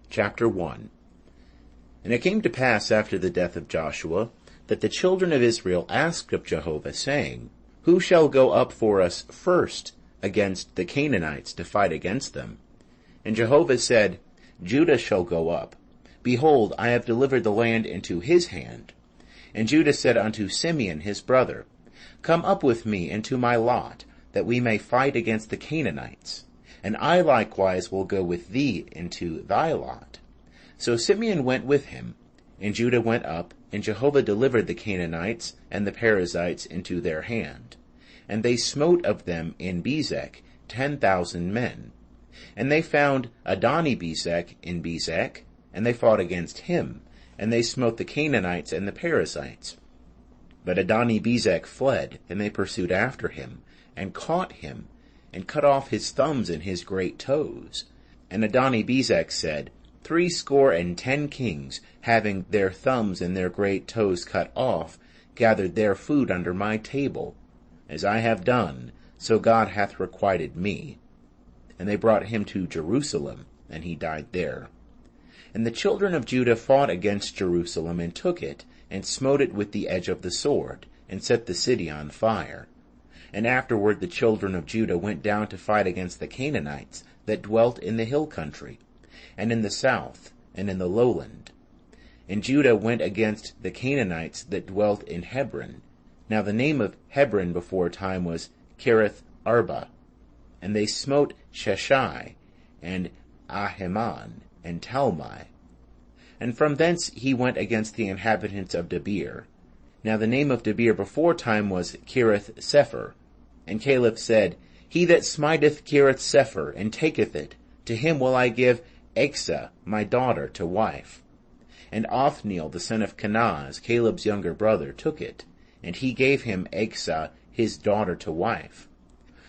Chapter 1. And it came to pass after the death of Joshua, that the children of Israel asked of Jehovah, saying, Who shall go up for us first against the Canaanites to fight against them? And Jehovah said, Judah shall go up. Behold, I have delivered the land into his hand. And Judah said unto Simeon his brother, Come up with me into my lot, that we may fight against the Canaanites. And I likewise will go with thee into thy lot. So Simeon went with him, and Judah went up, and Jehovah delivered the Canaanites and the Perizzites into their hand. And they smote of them in Bezek 10,000 men. And they found Adoni-Bezek in Bezek, and they fought against him, and they smote the Canaanites and the Perizzites. But Adoni-Bezek fled, and they pursued after him, and caught him, and cut off his thumbs and his great toes. And Adoni-Bezek said, 70 kings, having their thumbs and their great toes cut off, gathered their food under my table. As I have done, so God hath requited me. And they brought him to Jerusalem, and he died there. And the children of Judah fought against Jerusalem, and took it, and smote it with the edge of the sword, and set the city on fire. And afterward the children of Judah went down to fight against the Canaanites that dwelt in the hill country, and in the south, and in the lowland. And Judah went against the Canaanites that dwelt in Hebron. Now the name of Hebron before time was Kiriath Arba. And they smote Sheshai, and Ahiman, and Talmai. And from thence he went against the inhabitants of Debir. Now the name of Debir before time was Kiriath-Sepher. And Caleb said, He that smiteth Kiriath-Sepher, and taketh it, to him will I give Achsah my daughter to wife. And Othniel the son of Kenaz, Caleb's younger brother, took it, and he gave him Achsah his daughter to wife.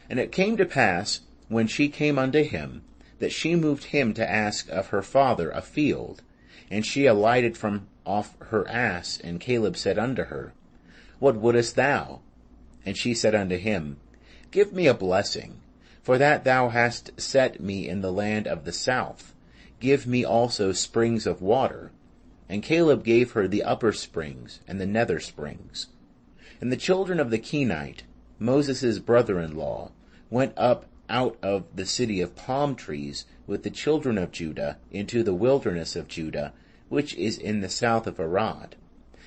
And it came to pass, when she came unto him, that she moved him to ask of her father a field. And she alighted from off her ass, and Caleb said unto her, What wouldest thou? And she said unto him, Give me a blessing, for that thou hast set me in the land of the south. Give me also springs of water. And Caleb gave her the upper springs and the nether springs. And the children of the Kenite, Moses' brother-in-law, went up out of the city of palm trees with the children of Judah into the wilderness of Judah, which is in the south of Arad.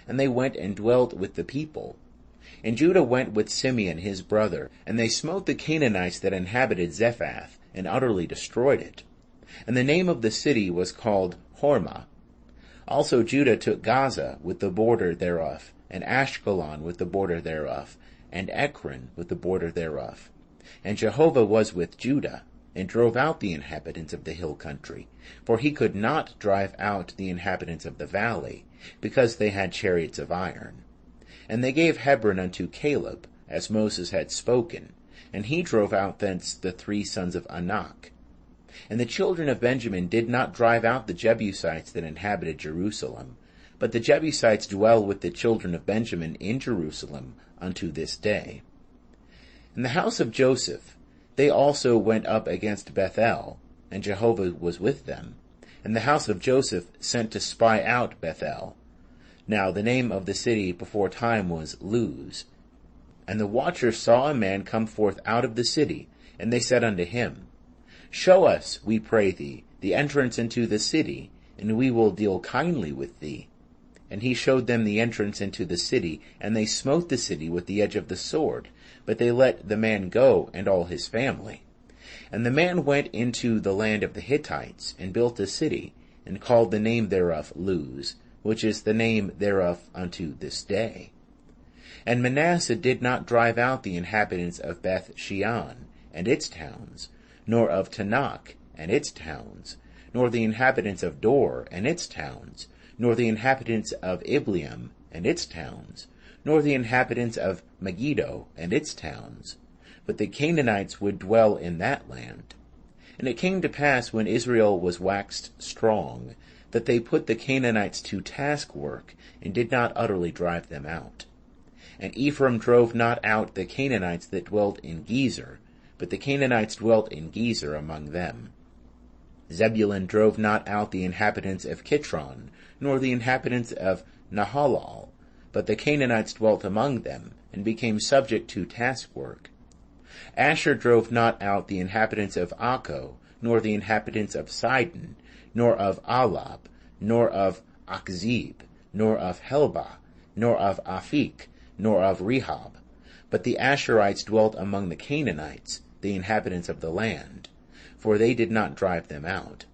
And they went and dwelt with the people. And Judah went with Simeon his brother, and they smote the Canaanites that inhabited Zephath, and utterly destroyed it. And the name of the city was called Hormah. Also Judah took Gaza with the border thereof, and Ashkelon with the border thereof, and Ekron with the border thereof. And Jehovah was with Judah, and drove out the inhabitants of the hill country, for he could not drive out the inhabitants of the valley, because they had chariots of iron. And they gave Hebron unto Caleb, as Moses had spoken, and he drove out thence the 3 sons of Anak. And the children of Benjamin did not drive out the Jebusites that inhabited Jerusalem, but the Jebusites dwell with the children of Benjamin in Jerusalem unto this day. In the house of Joseph they also went up against Bethel, and Jehovah was with them. And the house of Joseph sent to spy out Bethel. Now the name of the city before time was Luz. And the watchers saw a man come forth out of the city, and they said unto him, Show us, we pray thee, the entrance into the city, and we will deal kindly with thee. And he showed them the entrance into the city, and they smote the city with the edge of the sword, but they let the man go and all his family. And the man went into the land of the Hittites, and built a city, and called the name thereof Luz, which is the name thereof unto this day. And Manasseh did not drive out the inhabitants of Beth-shean and its towns, nor of Tanakh and its towns, nor the inhabitants of Dor and its towns, nor the inhabitants of Ibleam and its towns, nor the inhabitants of Megiddo and its towns. But the Canaanites would dwell in that land. And it came to pass, when Israel was waxed strong, that they put the Canaanites to task work, and did not utterly drive them out. And Ephraim drove not out the Canaanites that dwelt in Gezer, but the Canaanites dwelt in Gezer among them. Zebulun drove not out the inhabitants of Kitron, nor the inhabitants of Nahalal, but the Canaanites dwelt among them, and became subject to taskwork. Asher drove not out the inhabitants of Akko, nor the inhabitants of Sidon, nor of Alab, nor of Achzib, nor of Helbah, nor of Aphik, nor of Rehob. But the Asherites dwelt among the Canaanites, the inhabitants of the land, for they did not drive them out.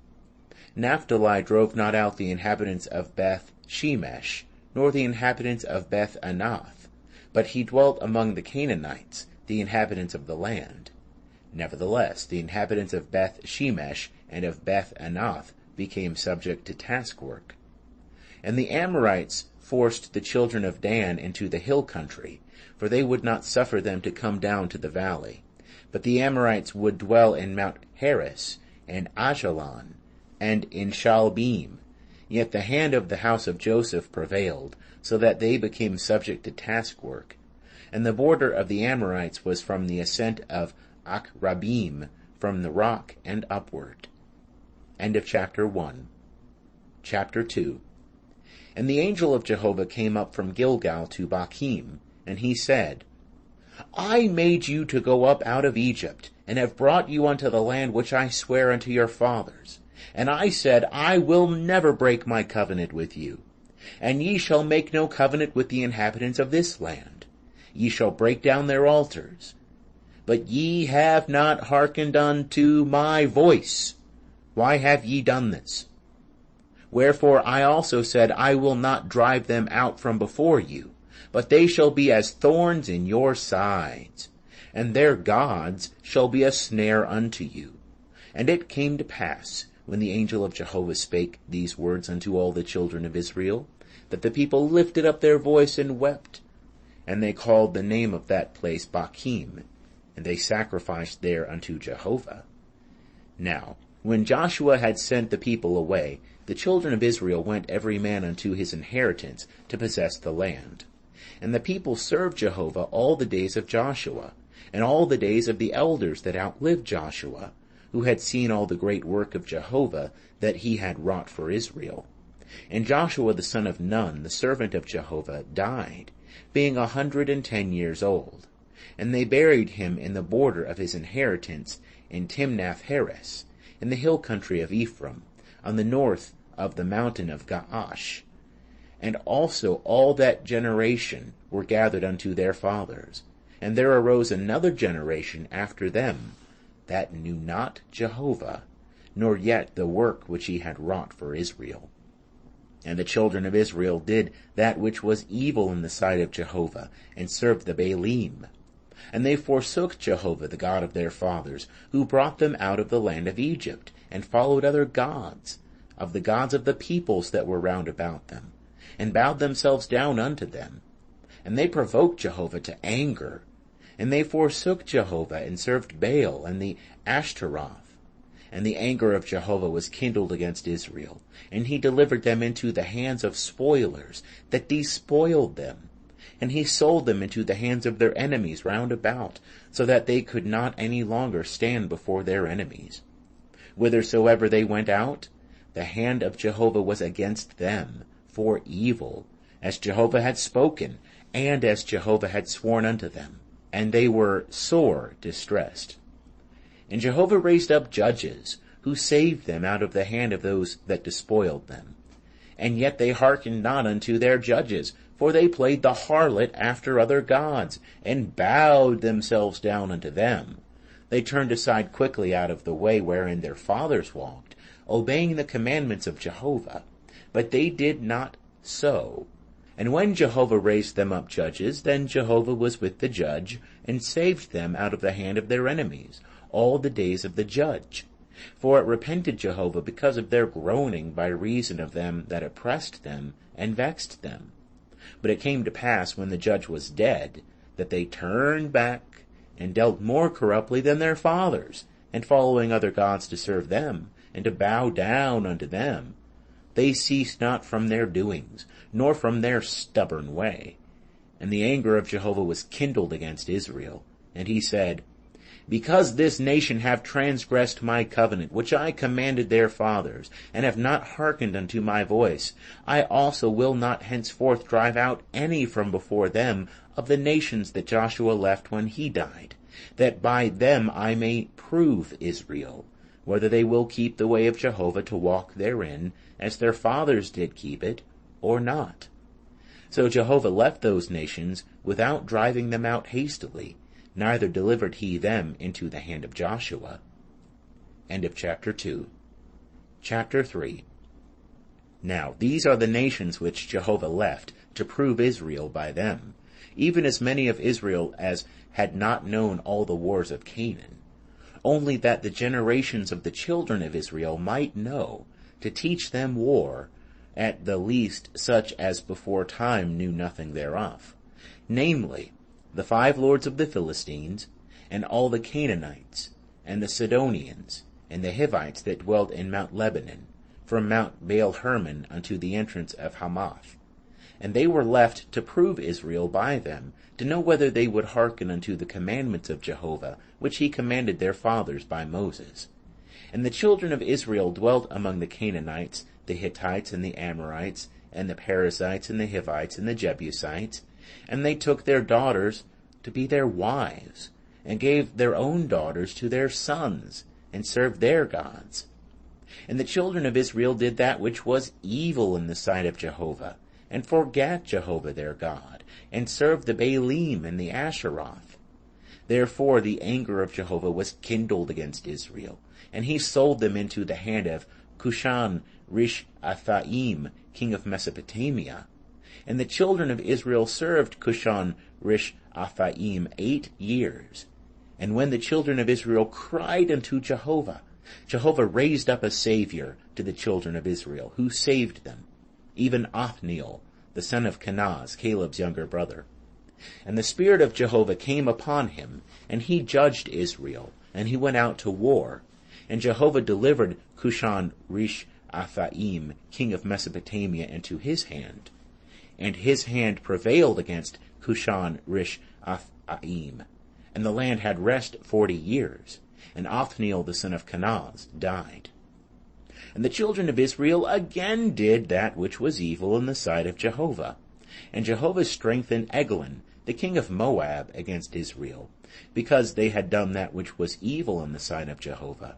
Naphtali drove not out the inhabitants of Beth Shemesh, nor the inhabitants of Beth Anath, but he dwelt among the Canaanites, the inhabitants of the land. Nevertheless, the inhabitants of Beth Shemesh and of Beth Anath became subject to taskwork. And the Amorites forced the children of Dan into the hill country, for they would not suffer them to come down to the valley. But the Amorites would dwell in Mount Heres, and Ajalon, and in Shaalbim. Yet the hand of the house of Joseph prevailed, so that they became subject to taskwork. And the border of the Amorites was from the ascent of Akrabim, from the rock and upward. End of chapter 1. Chapter 2. And the angel of Jehovah came up from Gilgal to Bochim, and he said, I made you to go up out of Egypt, and have brought you unto the land which I sware unto your fathers. And I said, I will never break my covenant with you. And ye shall make no covenant with the inhabitants of this land. Ye shall break down their altars. But ye have not hearkened unto my voice. Why have ye done this? Wherefore I also said, I will not drive them out from before you, but they shall be as thorns in your sides, and their gods shall be a snare unto you. And it came to pass, when the angel of Jehovah spake these words unto all the children of Israel, that the people lifted up their voice and wept. And they called the name of that place Bochim, and they sacrificed there unto Jehovah. Now, when Joshua had sent the people away, the children of Israel went every man unto his inheritance to possess the land. And the people served Jehovah all the days of Joshua, and all the days of the elders that outlived Joshua, who had seen all the great work of Jehovah that he had wrought for Israel. And Joshua the son of Nun, the servant of Jehovah, died, being 110 years old. And they buried him in the border of his inheritance in Timnath-Heres, in the hill country of Ephraim, on the north of the mountain of Gaash. And also all that generation were gathered unto their fathers. And there arose another generation after them, that knew not Jehovah, nor yet the work which he had wrought for Israel. And the children of Israel did that which was evil in the sight of Jehovah, and served the Baalim. And they forsook Jehovah, the God of their fathers, who brought them out of the land of Egypt, and followed other gods, of the gods of the peoples that were round about them, and bowed themselves down unto them. And they provoked Jehovah to anger. And they forsook Jehovah, and served Baal and the Ashtaroth. And the anger of Jehovah was kindled against Israel, and he delivered them into the hands of spoilers, that despoiled them. And he sold them into the hands of their enemies round about, so that they could not any longer stand before their enemies. Whithersoever they went out, the hand of Jehovah was against them for evil, as Jehovah had spoken, and as Jehovah had sworn unto them. And they were sore distressed. And Jehovah raised up judges, who saved them out of the hand of those that despoiled them. And yet they hearkened not unto their judges, for they played the harlot after other gods, and bowed themselves down unto them. They turned aside quickly out of the way wherein their fathers walked, obeying the commandments of Jehovah. But they did not so. And when Jehovah raised them up judges, then Jehovah was with the judge, and saved them out of the hand of their enemies, all the days of the judge. For it repented Jehovah because of their groaning by reason of them that oppressed them and vexed them. But it came to pass, when the judge was dead, that they turned back, and dealt more corruptly than their fathers, and following other gods to serve them, and to bow down unto them. They ceased not from their doings, nor from their stubborn way. And the anger of Jehovah was kindled against Israel. And he said, Because this nation have transgressed my covenant, which I commanded their fathers, and have not hearkened unto my voice, I also will not henceforth drive out any from before them of the nations that Joshua left when he died, that by them I may prove Israel, whether they will keep the way of Jehovah to walk therein, as their fathers did keep it, or not. So Jehovah left those nations without driving them out hastily, neither delivered he them into the hand of Joshua. End of chapter 2. Chapter 3. Now these are the nations which Jehovah left to prove Israel by them, even as many of Israel as had not known all the wars of Canaan, only that the generations of the children of Israel might know, to teach them war, at the least such as before time knew nothing thereof, namely, the 5 lords of the Philistines, and all the Canaanites, and the Sidonians, and the Hivites that dwelt in Mount Lebanon, from Mount Baal-Hermon unto the entrance of Hamath. And they were left to prove Israel by them, to know whether they would hearken unto the commandments of Jehovah, which he commanded their fathers by Moses. And the children of Israel dwelt among the Canaanites, the Hittites, and the Amorites, and the Perizzites, and the Hivites, and the Jebusites, and they took their daughters to be their wives, and gave their own daughters to their sons, and served their gods. And the children of Israel did that which was evil in the sight of Jehovah, and forgat Jehovah their God, and served the Baalim and the Asheroth. Therefore the anger of Jehovah was kindled against Israel, and he sold them into the hand of Cushan-Rishathaim, king of Mesopotamia. And the children of Israel served Cushan-Rishathaim 8 years. And when the children of Israel cried unto Jehovah, Jehovah raised up a Savior to the children of Israel, who saved them, even Othniel, the son of Kenaz, Caleb's younger brother. And the Spirit of Jehovah came upon him, and he judged Israel, and he went out to war. And Jehovah delivered Cushan-Rishathaim, king of Mesopotamia, into his hand. And his hand prevailed against Cushan-Rishathaim, and the land had rest 40 years. And Othniel the son of Kenaz died. And the children of Israel again did that which was evil in the sight of Jehovah. And Jehovah strengthened Eglon, the king of Moab, against Israel, because they had done that which was evil in the sight of Jehovah.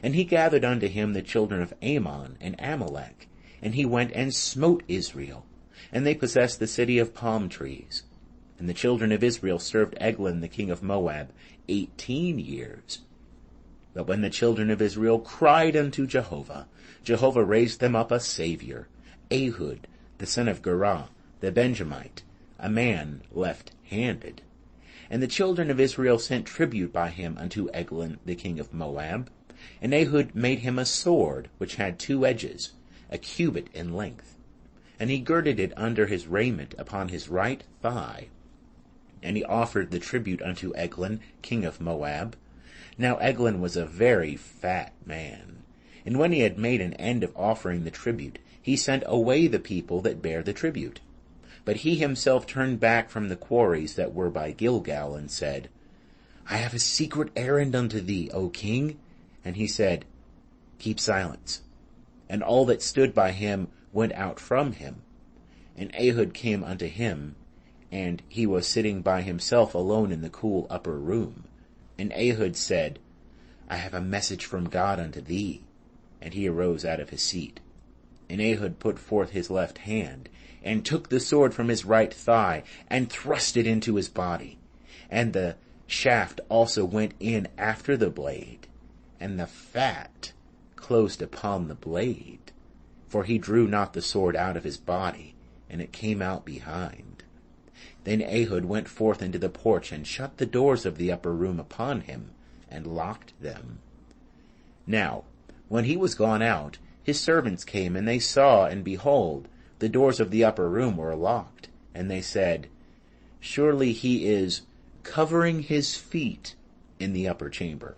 And he gathered unto him the children of Ammon and Amalek, and he went and smote Israel, and they possessed the city of palm trees. And the children of Israel served Eglon the king of Moab 18 years. But when the children of Israel cried unto Jehovah, Jehovah raised them up a Savior, Ehud the son of Gera, the Benjamite, a man left-handed. And the children of Israel sent tribute by him unto Eglon the king of Moab. And Ehud made him a sword which had 2 edges, a cubit in length. And he girded it under his raiment upon his right thigh. And he offered the tribute unto Eglon, king of Moab. Now Eglon was a very fat man. And when he had made an end of offering the tribute, he sent away the people that bare the tribute. But he himself turned back from the quarries that were by Gilgal, and said, I have a secret errand unto thee, O king. And he said, Keep silence. And all that stood by him went out from him. And Ehud came unto him, and he was sitting by himself alone in the cool upper room. And Ehud said, I have a message from God unto thee. And he arose out of his seat. And Ehud put forth his left hand, and took the sword from his right thigh, and thrust it into his body. And the shaft also went in after the blade, and the fat closed upon the blade. For he drew not the sword out of his body, and it came out behind. Then Ehud went forth into the porch, and shut the doors of the upper room upon him, and locked them. Now, when he was gone out, his servants came, and they saw, and behold, the doors of the upper room were locked. And they said, Surely he is covering his feet in the upper chamber.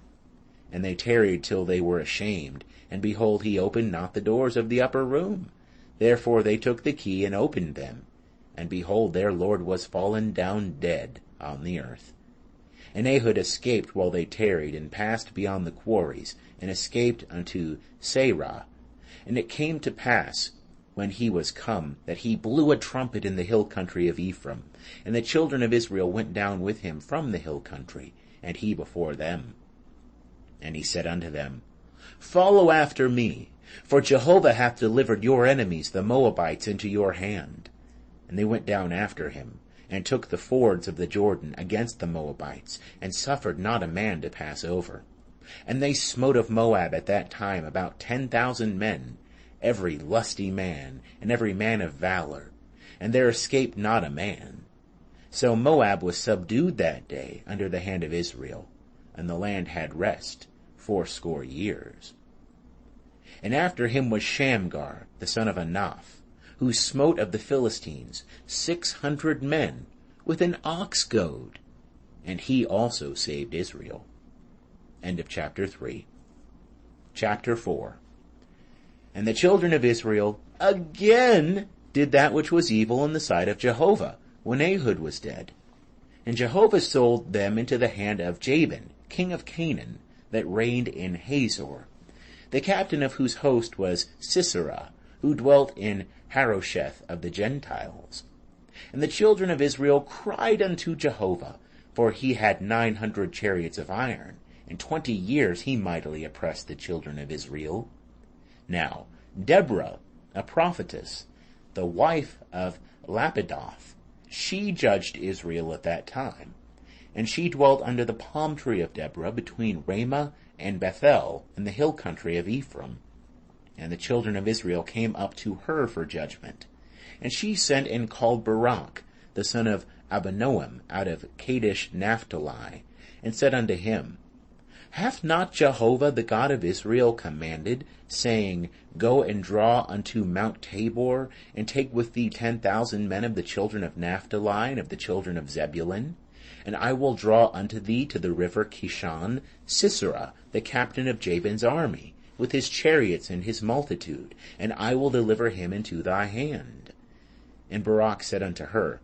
And they tarried till they were ashamed, and behold, he opened not the doors of the upper room. Therefore they took the key, and opened them. And behold, their lord was fallen down dead on the earth. And Ehud escaped while they tarried, and passed beyond the quarries, and escaped unto Seirah. And it came to pass, when he was come, that he blew a trumpet in the hill country of Ephraim. And the children of Israel went down with him from the hill country, and he before them. And he said unto them, Follow after me, for Jehovah hath delivered your enemies, the Moabites, into your hand. And they went down after him, and took the fords of the Jordan against the Moabites, and suffered not a man to pass over. And they smote of Moab at that time about 10,000 men, every lusty man, and every man of valor, and there escaped not a man. So Moab was subdued that day under the hand of Israel, and the land had rest 80 years. And after him was Shamgar, the son of Anaph, who smote of the Philistines 600 men with an ox goad, and he also saved Israel. End of chapter 3. Chapter 4. And the children of Israel again did that which was evil in the sight of Jehovah, when Ehud was dead. And Jehovah sold them into the hand of Jabin, king of Canaan, that reigned in Hazor, the captain of whose host was Sisera, who dwelt in Harosheth of the Gentiles. And the children of Israel cried unto Jehovah, for he had 900 chariots of iron. In 20 years he mightily oppressed the children of Israel. Now Deborah, a prophetess, the wife of Lapidoth, she judged Israel at that time. And she dwelt under the palm tree of Deborah between Ramah and Bethel in the hill country of Ephraim. And the children of Israel came up to her for judgment. And she sent and called Barak, the son of Abinoam, out of Kadesh Naphtali, and said unto him, Hath not Jehovah the God of Israel commanded, saying, Go and draw unto Mount Tabor, and take with thee 10,000 men of the children of Naphtali and of the children of Zebulun? And I will draw unto thee to the river Kishon Sisera, the captain of Jabin's army, with his chariots and his multitude, and I will deliver him into thy hand. And Barak said unto her,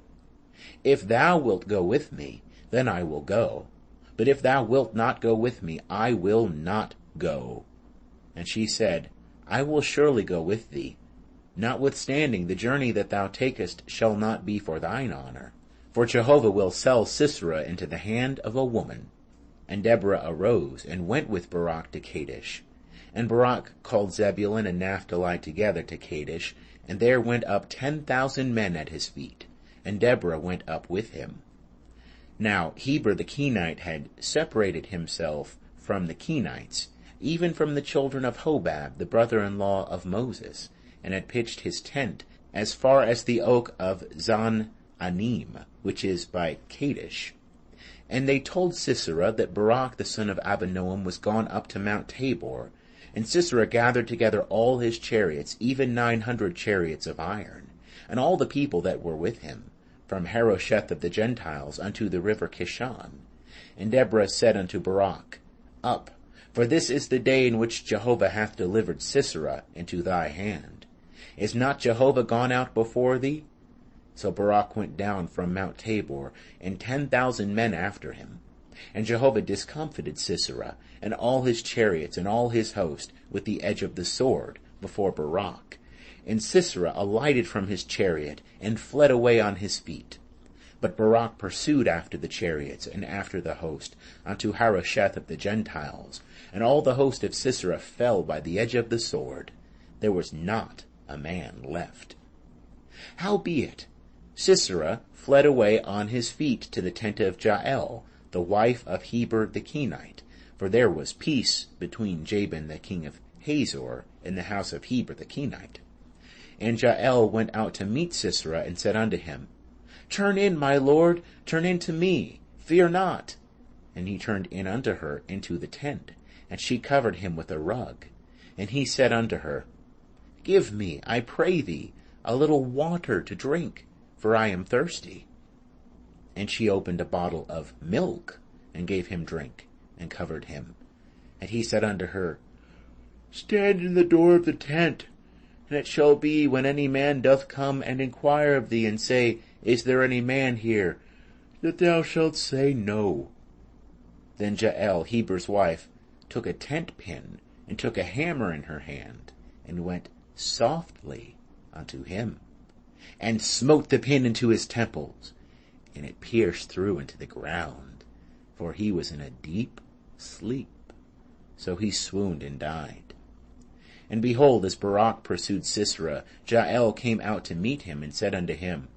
If thou wilt go with me, then I will go. But if thou wilt not go with me, I will not go. And she said, I will surely go with thee. Notwithstanding, the journey that thou takest shall not be for thine honor. For Jehovah will sell Sisera into the hand of a woman. And Deborah arose, and went with Barak to Kadesh. And Barak called Zebulun and Naphtali together to Kadesh, and there went up 10,000 men at his feet. And Deborah went up with him. Now Heber the Kenite had separated himself from the Kenites, even from the children of Hobab, the brother-in-law of Moses, and had pitched his tent as far as the oak of Zan-Anim, which is by Kadesh. And they told Sisera that Barak the son of Abinoam was gone up to Mount Tabor, and Sisera gathered together all his chariots, even 900 chariots of iron, and all the people that were with him, from Harosheth of the Gentiles unto the river Kishon. And Deborah said unto Barak, Up, for this is the day in which Jehovah hath delivered Sisera into thy hand. Is not Jehovah gone out before thee? So Barak went down from Mount Tabor, and 10,000 men after him. And Jehovah discomfited Sisera, and all his chariots, and all his host, with the edge of the sword, before Barak. And Sisera alighted from his chariot, and fled away on his feet. But Barak pursued after the chariots, and after the host, unto Harosheth of the Gentiles. And all the host of Sisera fell by the edge of the sword. There was not a man left. Howbeit, Sisera fled away on his feet to the tent of Jael, the wife of Heber the Kenite, for there was peace between Jabin the king of Hazor and the house of Heber the Kenite. And Jael went out to meet Sisera, and said unto him, Turn in, my lord, turn in to me, fear not. And he turned in unto her into the tent, and she covered him with a rug. And he said unto her, Give me, I pray thee, a little water to drink, for I am thirsty. And she opened a bottle of milk, and gave him drink, and covered him. And he said unto her, Stand in the door of the tent, and it shall be, when any man doth come and inquire of thee, and say, Is there any man here? That thou shalt say, No. Then Jael, Heber's wife, took a tent pin, and took a hammer in her hand, and went softly unto him, and smote the pin into his temples, and it pierced through into the ground, for he was in a deep sleep. So he swooned and died. And behold, as Barak pursued Sisera, Jael came out to meet him, and said unto him,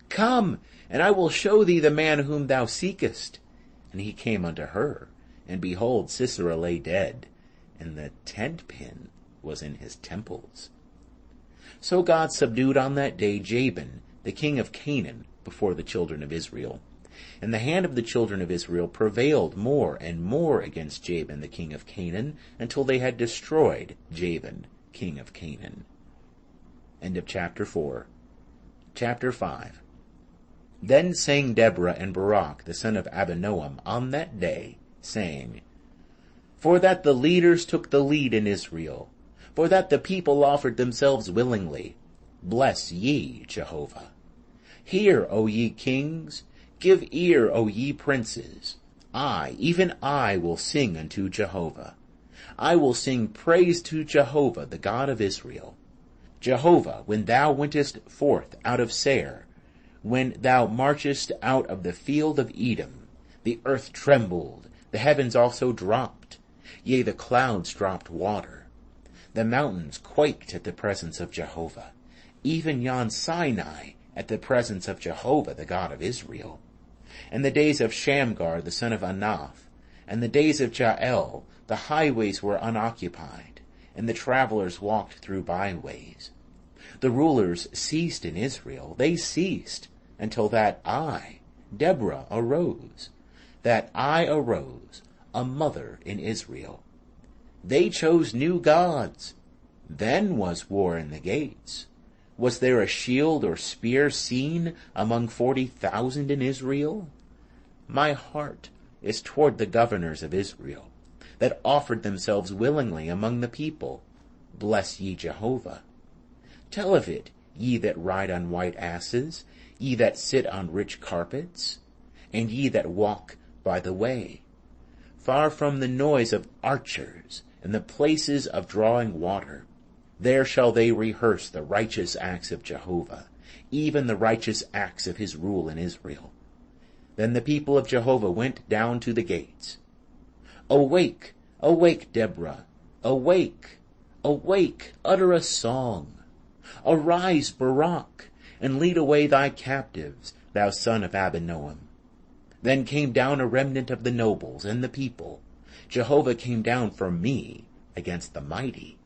Come, and I will show thee the man whom thou seekest. And he came unto her, and behold, Sisera lay dead, and the tent pin was in his temples. So God subdued on that day Jabin, the king of Canaan, before the children of Israel. And the hand of the children of Israel prevailed more and more against Jabin, the king of Canaan, until they had destroyed Jabin, king of Canaan. End of chapter 4. Chapter 5. Then sang Deborah and Barak, the son of Abinoam, on that day, saying, For that the leaders took the lead in Israel, for that the people offered themselves willingly, bless ye Jehovah. Hear, O ye kings, give ear, O ye princes. I, even I, will sing unto Jehovah. I will sing praise to Jehovah, the God of Israel. Jehovah, when thou wentest forth out of Seir, when thou marchest out of the field of Edom, the earth trembled, the heavens also dropped, yea, the clouds dropped water. The mountains quaked at the presence of Jehovah, even yon Sinai at the presence of Jehovah, the God of Israel. And the days of Shamgar, the son of Anath, and the days of Jael, the highways were unoccupied, and the travelers walked through byways. The rulers ceased in Israel, they ceased, until that I, Deborah, arose, a mother in Israel. They chose new gods. Then was war in the gates. Was there a shield or spear seen among 40,000 in Israel? My heart is toward the governors of Israel, that offered themselves willingly among the people. Bless ye Jehovah. Tell of it, ye that ride on white asses, ye that sit on rich carpets, and ye that walk by the way, far from the noise of archers and the places of drawing water. There shall they rehearse the righteous acts of Jehovah, even the righteous acts of his rule in Israel. Then the people of Jehovah went down to the gates. Awake, awake, Deborah, awake, awake, utter a song. Arise, Barak, and lead away thy captives, thou son of Abinoam. Then came down a remnant of the nobles and the people. Jehovah came down for me against the mighty.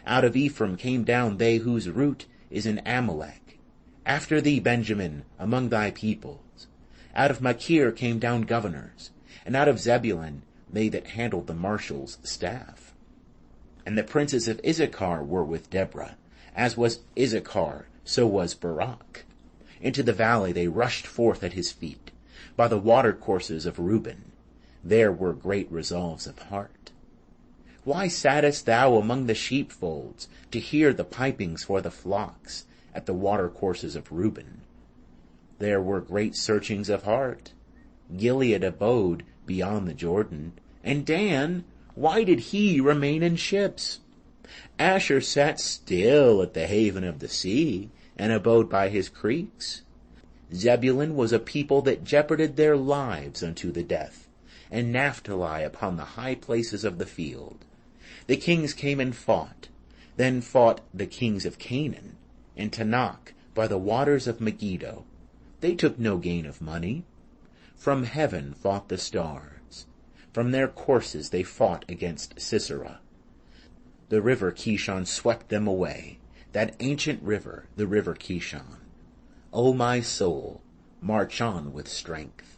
Out of Ephraim came down they whose root is in Amalek. After thee, Benjamin, among thy peoples. Out of Machir came down governors, and out of Zebulun they that handled the marshal's staff. And the princes of Issachar were with Deborah. As was Issachar, so was Barak. Into the valley they rushed forth at his feet. By the watercourses of Reuben, there were great resolves of heart. Why sattest thou among the sheepfolds, to hear the pipings for the flocks, at the watercourses of Reuben? There were great searchings of heart. Gilead abode beyond the Jordan, and Dan, why did he remain in ships? Asher sat still at the haven of the sea, and abode by his creeks. Zebulun was a people that jeoparded their lives unto the death, and Naphtali upon the high places of the field. The kings came and fought. Then fought the kings of Canaan, and Tanakh by the waters of Megiddo. They took no gain of money. From heaven fought the stars. From their courses they fought against Sisera. The river Kishon swept them away, that ancient river, the river Kishon. O my soul, march on with strength.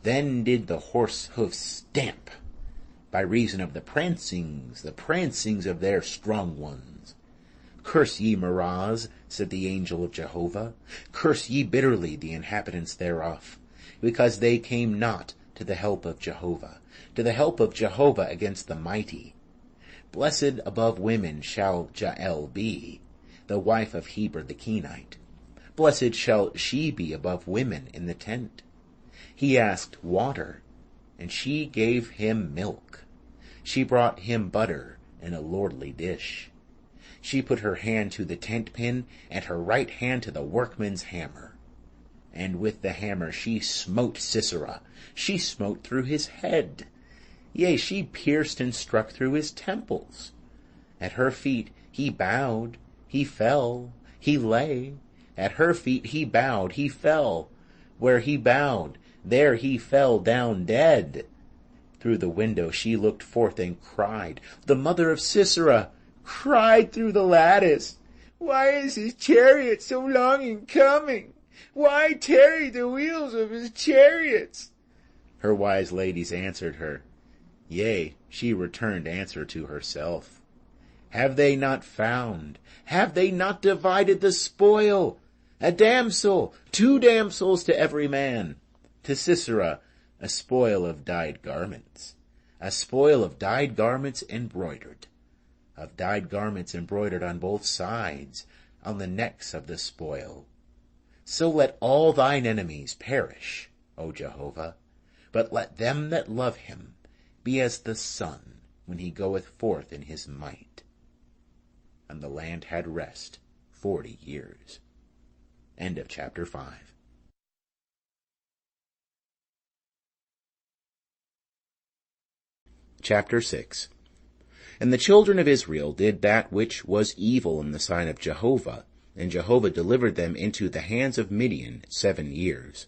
Then did the horse hoofs stamp, by reason of the prancings of their strong ones. Curse ye Meroz, said the angel of Jehovah. Curse ye bitterly the inhabitants thereof, because they came not to the help of Jehovah, against the mighty. Blessed above women shall Jael be, the wife of Heber the Kenite. Blessed shall she be above women in the tent. He asked water, and she gave him milk. She brought him butter in a lordly dish. She put her hand to the tent pin, and her right hand to the workman's hammer. And with the hammer she smote Sisera. She smote through his head. Yea, she pierced and struck through his temples. At her feet he bowed, he fell, he lay. At her feet he bowed, he fell. Where he bowed, there he fell down dead. Through the window she looked forth and cried. The mother of Sisera cried through the lattice, "Why is his chariot so long in coming? Why tarry the wheels of his chariots?" Her wise ladies answered her. Yea, she returned answer to herself. Have they not found? Have they not divided the spoil? A damsel, 2 damsels to every man. To Sisera a spoil of dyed garments, a spoil of dyed garments embroidered, of dyed garments embroidered on both sides, on the necks of the spoil. So let all thine enemies perish, O Jehovah, but let them that love him be as the sun when he goeth forth in his might. And the land had rest 40 years. End of chapter 5. Chapter 6. And the children of Israel did that which was evil in the sight of Jehovah, and Jehovah delivered them into the hands of Midian 7 years.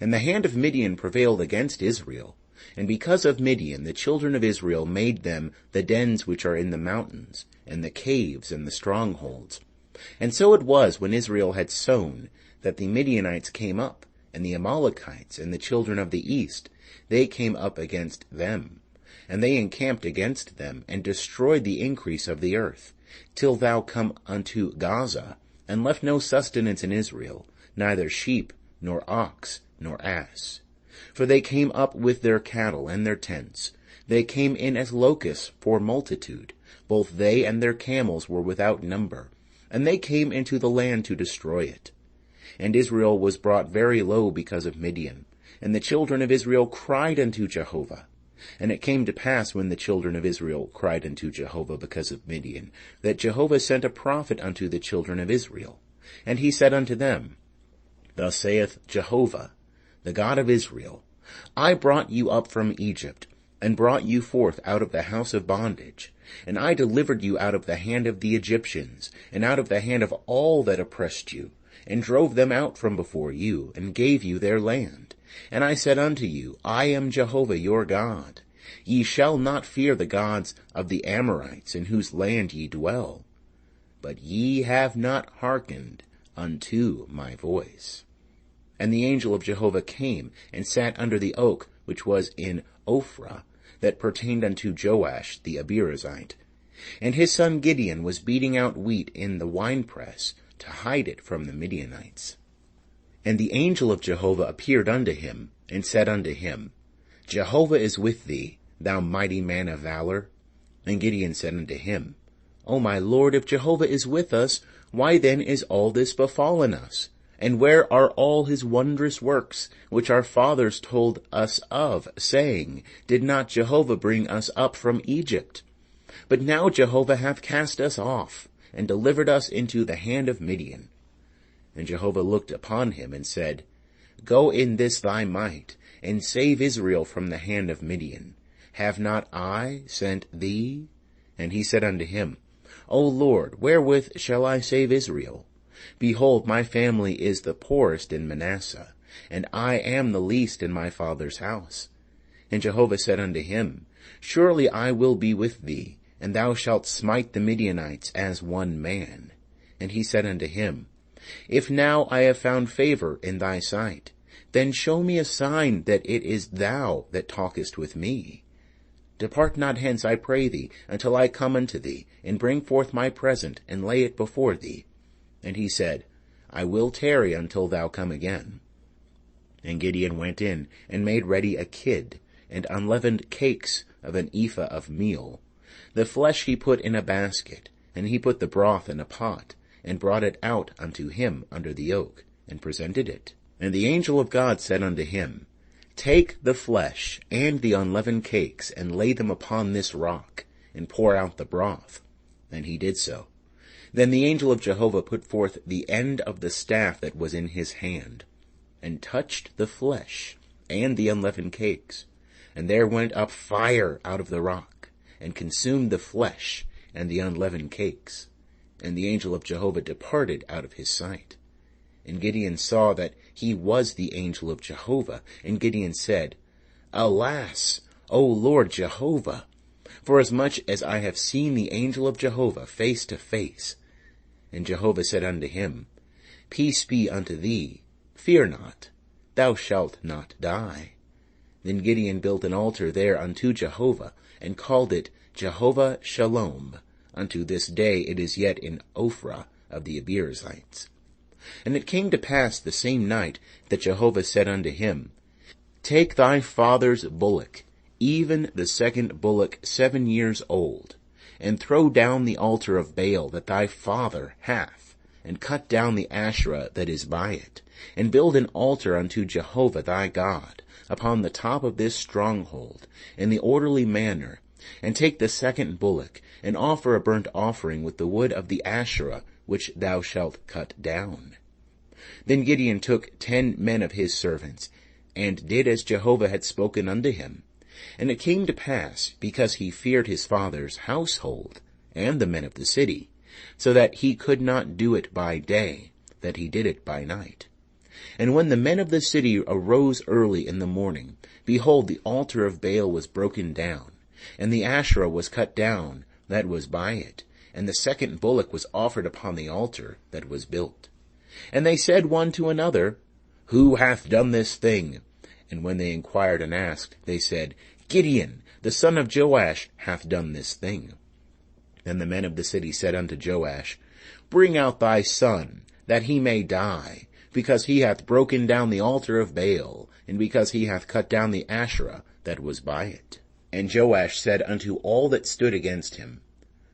And the hand of Midian prevailed against Israel, and because of Midian the children of Israel made them the dens which are in the mountains, and the caves and the strongholds. And so it was, when Israel had sown, that the Midianites came up, and the Amalekites and the children of the east, they came up against them. And they encamped against them, and destroyed the increase of the earth, till thou come unto Gaza, and left no sustenance in Israel, neither sheep, nor ox, nor ass. For they came up with their cattle and their tents. They came in as locusts for multitude. Both they and their camels were without number. And they came into the land to destroy it. And Israel was brought very low because of Midian. And the children of Israel cried unto Jehovah. And it came to pass, when the children of Israel cried unto Jehovah because of Midian, that Jehovah sent a prophet unto the children of Israel. And he said unto them, Thus saith Jehovah, the God of Israel, I brought you up from Egypt, and brought you forth out of the house of bondage. And I delivered you out of the hand of the Egyptians, and out of the hand of all that oppressed you, and drove them out from before you, and gave you their land. And I said unto you, I am Jehovah your God. Ye shall not fear the gods of the Amorites, in whose land ye dwell. But ye have not hearkened unto my voice. And the angel of Jehovah came, and sat under the oak which was in Ophrah, that pertained unto Joash the Abiezrite. And his son Gideon was beating out wheat in the winepress, to hide it from the Midianites. And the angel of Jehovah appeared unto him, and said unto him, Jehovah is with thee, thou mighty man of valor. And Gideon said unto him, O my Lord, if Jehovah is with us, why then is all this befallen us? And where are all his wondrous works, which our fathers told us of, saying, Did not Jehovah bring us up from Egypt? But now Jehovah hath cast us off, and delivered us into the hand of Midian. And Jehovah looked upon him, and said, Go in this thy might, and save Israel from the hand of Midian. Have not I sent thee? And he said unto him, O Lord, wherewith shall I save Israel? Behold, my family is the poorest in Manasseh, and I am the least in my father's house. And Jehovah said unto him, Surely I will be with thee, and thou shalt smite the Midianites as one man. And he said unto him, If now I have found favor in thy sight, then show me a sign that it is thou that talkest with me. Depart not hence, I pray thee, until I come unto thee, and bring forth my present, and lay it before thee. And he said, I will tarry until thou come again. And Gideon went in, and made ready a kid, and unleavened cakes of an ephah of meal. The flesh he put in a basket, and he put the broth in a pot, and brought it out unto him under the oak, and presented it. And the angel of God said unto him, Take the flesh and the unleavened cakes, and lay them upon this rock, and pour out the broth. And he did so. Then the angel of Jehovah put forth the end of the staff that was in his hand, and touched the flesh and the unleavened cakes. And there went up fire out of the rock, and consumed the flesh and the unleavened cakes. And the angel of Jehovah departed out of his sight. And Gideon saw that he was the angel of Jehovah. And Gideon said, Alas, O Lord Jehovah, forasmuch as I have seen the angel of Jehovah face to face. And Jehovah said unto him, Peace be unto thee, fear not, thou shalt not die. Then Gideon built an altar there unto Jehovah, and called it Jehovah Shalom. Unto this day it is yet in Ophrah of the Abiezrites. And it came to pass the same night that Jehovah said unto him, Take thy father's bullock, even the second bullock 7 years old, and throw down the altar of Baal that thy father hath, and cut down the Asherah that is by it, and build an altar unto Jehovah thy God upon the top of this stronghold, in the orderly manner, and take the second bullock, and offer a burnt offering with the wood of the Asherah, which thou shalt cut down. Then Gideon took 10 men of his servants, and did as Jehovah had spoken unto him. And it came to pass, because he feared his father's household, and the men of the city, so that he could not do it by day, that he did it by night. And when the men of the city arose early in the morning, behold, the altar of Baal was broken down, and the Asherah was cut down that was by it, and the second bullock was offered upon the altar that was built. And they said one to another, Who hath done this thing? And when they inquired and asked, they said, Gideon, the son of Joash, hath done this thing. Then the men of the city said unto Joash, Bring out thy son, that he may die, because he hath broken down the altar of Baal, and because he hath cut down the Asherah that was by it. And Joash said unto all that stood against him,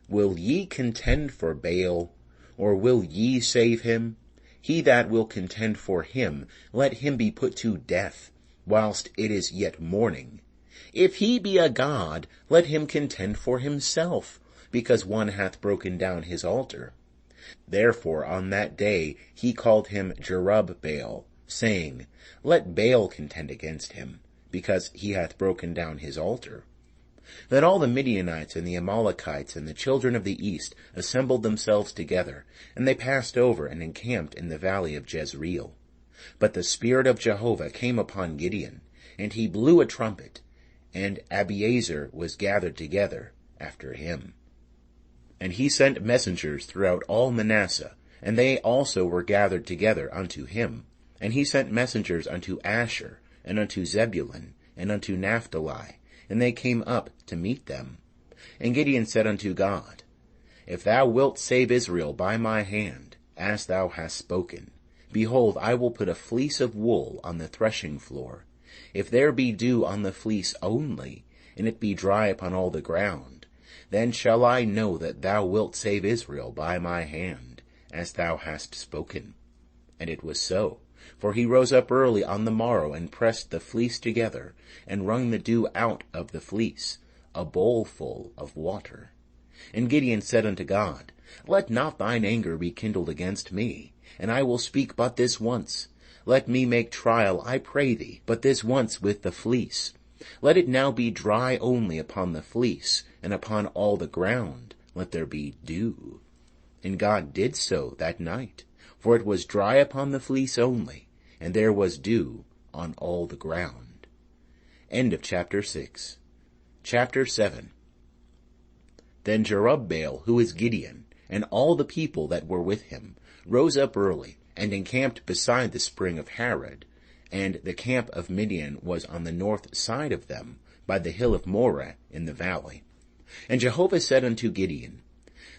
Will ye contend for Baal, or will ye save him? He that will contend for him, let him be put to death, whilst it is yet morning. If he be a god, let him contend for himself, because one hath broken down his altar. Therefore on that day he called him Jerubbaal, saying, Let Baal contend against him, because he hath broken down his altar. Then all the Midianites and the Amalekites and the children of the east assembled themselves together, and they passed over and encamped in the valley of Jezreel. But the Spirit of Jehovah came upon Gideon, and he blew a trumpet, and Abiezer was gathered together after him. And he sent messengers throughout all Manasseh, and they also were gathered together unto him. And he sent messengers unto Asher, and unto Zebulun, and unto Naphtali, and they came up to meet them. And Gideon said unto God, If thou wilt save Israel by my hand, as thou hast spoken, behold, I will put a fleece of wool on the threshing floor. If there be dew on the fleece only, and it be dry upon all the ground, then shall I know that thou wilt save Israel by my hand, as thou hast spoken. And it was so. For he rose up early on the morrow, and pressed the fleece together, and wrung the dew out of the fleece, a bowlful of water. And Gideon said unto God, Let not thine anger be kindled against me, and I will speak but this once. Let me make trial, I pray thee, but this once with the fleece. Let it now be dry only upon the fleece, and upon all the ground let there be dew. And God did so that night, for it was dry upon the fleece only, and there was dew on all the ground. End of chapter 6. Chapter 7. Then Jerubbaal, who is Gideon, and all the people that were with him, rose up early, and encamped beside the spring of Harod, and the camp of Midian was on the north side of them, by the hill of Moreh in the valley. And Jehovah said unto Gideon,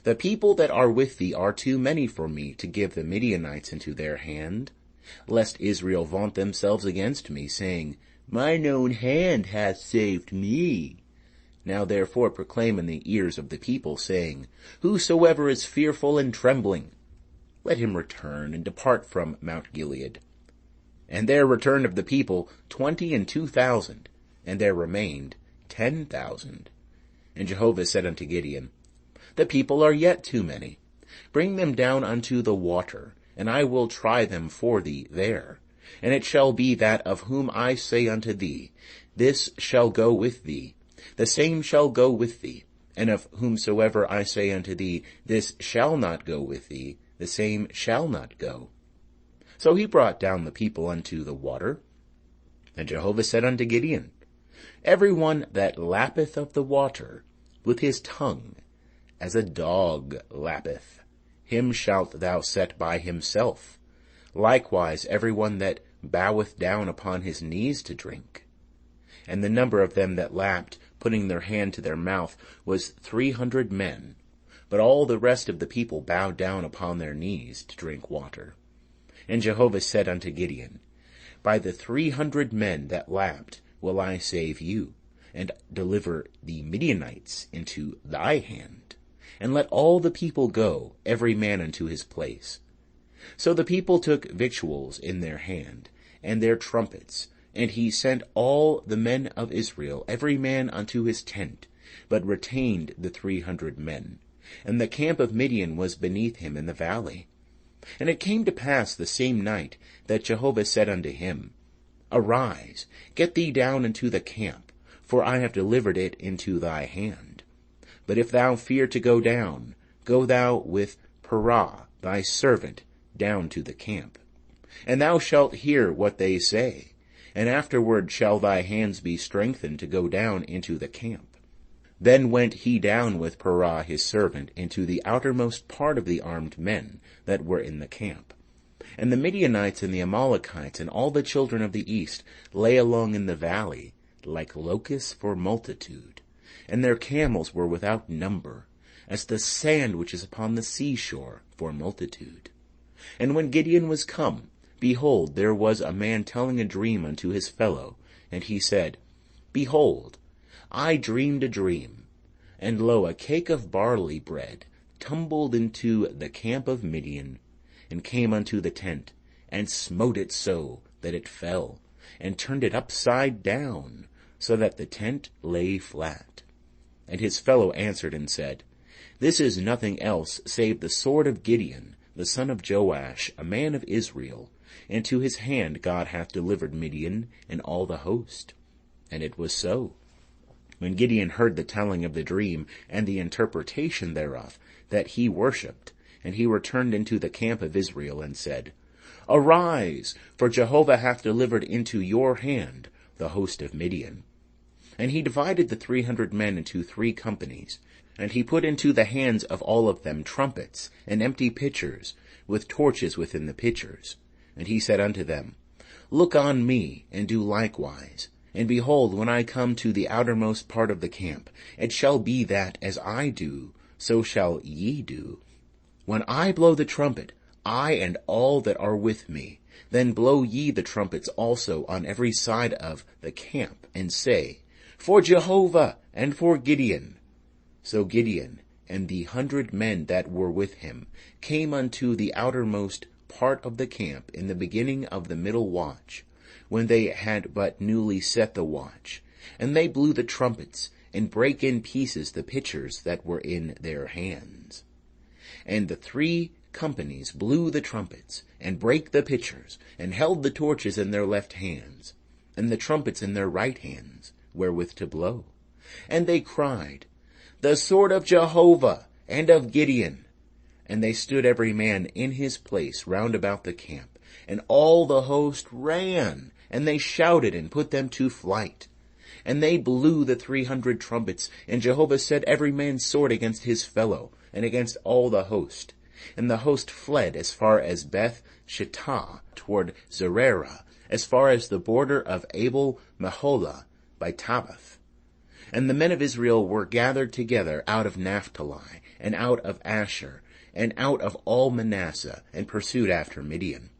The people that are with thee are too many for me to give the Midianites into their hand, lest Israel vaunt themselves against me, saying, Mine own hand hath saved me. Now therefore proclaim in the ears of the people, saying, Whosoever is fearful and trembling, let him return and depart from Mount Gilead. And there returned of the people 22,000, and there remained 10,000. And Jehovah said unto Gideon, The people are yet too many. Bring them down unto the water, and I will try them for thee there. And it shall be that of whom I say unto thee, This shall go with thee, the same shall go with thee. And of whomsoever I say unto thee, This shall not go with thee, the same shall not go. So he brought down the people unto the water. And Jehovah said unto Gideon, Every one that lappeth of the water with his tongue, as a dog lappeth, him shalt thou set by himself. Likewise every one that boweth down upon his knees to drink. And the number of them that lapped, putting their hand to their mouth, was 300 men. But all the rest of the people bowed down upon their knees to drink water. And Jehovah said unto Gideon, By the 300 men that lapped will I save you, and deliver the Midianites into thy hand. And let all the people go, every man unto his place. So the people took victuals in their hand, and their trumpets, and he sent all the men of Israel, every man unto his tent, but retained the 300 men. And the camp of Midian was beneath him in the valley. And it came to pass the same night that Jehovah said unto him, Arise, get thee down into the camp, for I have delivered it into thy hand. But if thou fear to go down, go thou with Parah thy servant down to the camp. And thou shalt hear what they say, and afterward shall thy hands be strengthened to go down into the camp. Then went he down with Parah his servant into the outermost part of the armed men that were in the camp. And the Midianites and the Amalekites and all the children of the east lay along in the valley, like locusts for multitude. And their camels were without number, as the sand which is upon the seashore for multitude. And when Gideon was come, behold, there was a man telling a dream unto his fellow. And he said, Behold, I dreamed a dream, and lo, a cake of barley bread tumbled into the camp of Midian, and came unto the tent, and smote it so that it fell, and turned it upside down, so that the tent lay flat. And his fellow answered and said, This is nothing else save the sword of Gideon, the son of Joash, a man of Israel, and to his hand God hath delivered Midian and all the host. And it was so. When Gideon heard the telling of the dream and the interpretation thereof, that he worshipped, and he returned into the camp of Israel, and said, Arise, for Jehovah hath delivered into your hand the host of Midian. And he divided the 300 men into 3 companies, and he put into the hands of all of them trumpets and empty pitchers, with torches within the pitchers. And he said unto them, Look on me, and do likewise. And behold, when I come to the outermost part of the camp, it shall be that, as I do, so shall ye do. When I blow the trumpet, I and all that are with me, then blow ye the trumpets also on every side of the camp, and say, For Jehovah, and for Gideon. So Gideon and the 100 men that were with him came unto the outermost part of the camp in the beginning of the middle watch, when they had but newly set the watch. And they blew the trumpets, and brake in pieces the pitchers that were in their hands. And the 3 companies blew the trumpets, and brake the pitchers, and held the torches in their left hands, and the trumpets in their right hands, wherewith to blow. And they cried, The sword of Jehovah, and of Gideon. And they stood every man in his place round about the camp, and all the host ran, and they shouted and put them to flight. And they blew the 300 trumpets, and Jehovah set every man's sword against his fellow, and against all the host. And the host fled as far as Beth Shittah toward Zererah, as far as the border of Abel Meholah by Tabbath. And the men of Israel were gathered together out of Naphtali, and out of Asher, and out of all Manasseh, and pursued after Midian.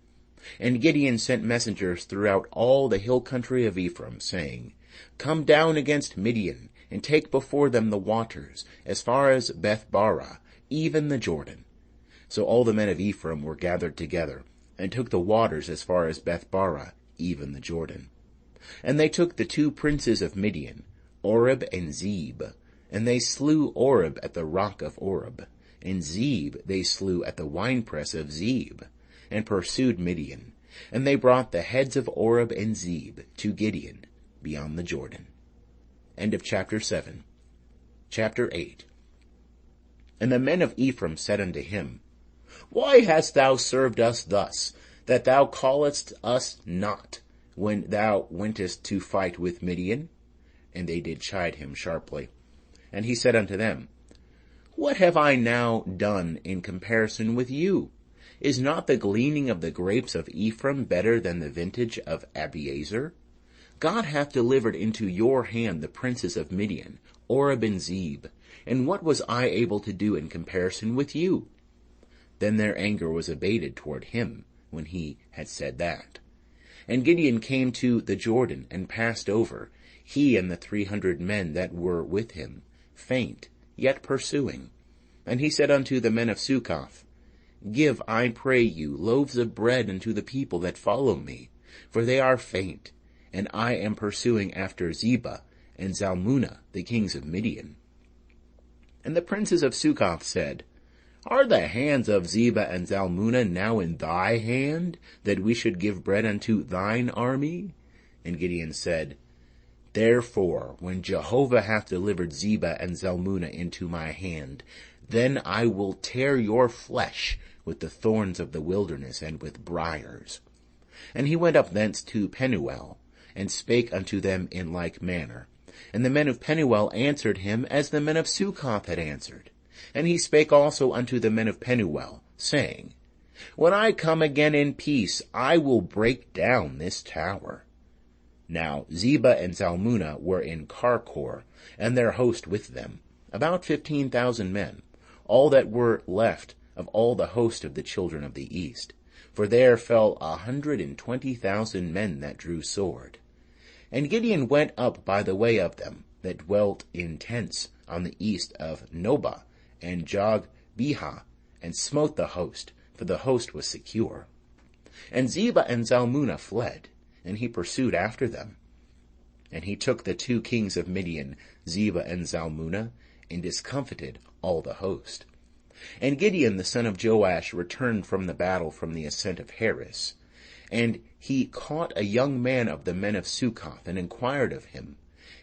And Gideon sent messengers throughout all the hill country of Ephraim, saying, Come down against Midian, and take before them the waters, as far as Beth-barah, even the Jordan. So all the men of Ephraim were gathered together, and took the waters as far as Bethbara, even the Jordan. And they took the 2 princes of Midian, Oreb and Zeb, and they slew Oreb at the rock of Oreb, and Zeb they slew at the winepress of Zeb, and pursued Midian. And they brought the heads of Oreb and Zeb to Gideon beyond the Jordan. End of chapter 7. Chapter 8. And the men of Ephraim said unto him, Why hast thou served us thus, that thou calledst us not, when thou wentest to fight with Midian? And they did chide him sharply. And he said unto them, What have I now done in comparison with you? Is not the gleaning of the grapes of Ephraim better than the vintage of Abiezer? God hath delivered into your hand the princes of Midian, Oreb and Zeb, and what was I able to do in comparison with you? Then their anger was abated toward him, when he had said that. And Gideon came to the Jordan, and passed over, he and the 300 men that were with him, faint, yet pursuing. And he said unto the men of Succoth, Give, I pray you, loaves of bread unto the people that follow me, for they are faint, and I am pursuing after Zebah and Zalmunna, the kings of Midian. And the princes of Succoth said, Are the hands of Zebah and Zalmunna now in thy hand, that we should give bread unto thine army? And Gideon said, Therefore, when Jehovah hath delivered Zebah and Zalmunna into my hand, then I will tear your flesh with the thorns of the wilderness and with briars. And he went up thence to Penuel, and spake unto them in like manner. And the men of Penuel answered him as the men of Succoth had answered. And he spake also unto the men of Penuel, saying, When I come again in peace, I will break down this tower. Now Zebah and Zalmunna were in Karkor, and their host with them, about 15,000 men, all that were left of all the host of the children of the east. For there fell 120,000 men that drew sword. And Gideon went up by the way of them that dwelt in tents on the east of Nobah and Jogbehah, and smote the host, for the host was secure. And Zebah and Zalmunna fled, and he pursued after them. And he took the 2 kings of Midian, Zebah and Zalmunna, and discomfited all the host. And Gideon the son of Joash returned from the battle from the ascent of Heres. And he caught a young man of the men of Succoth, and inquired of him.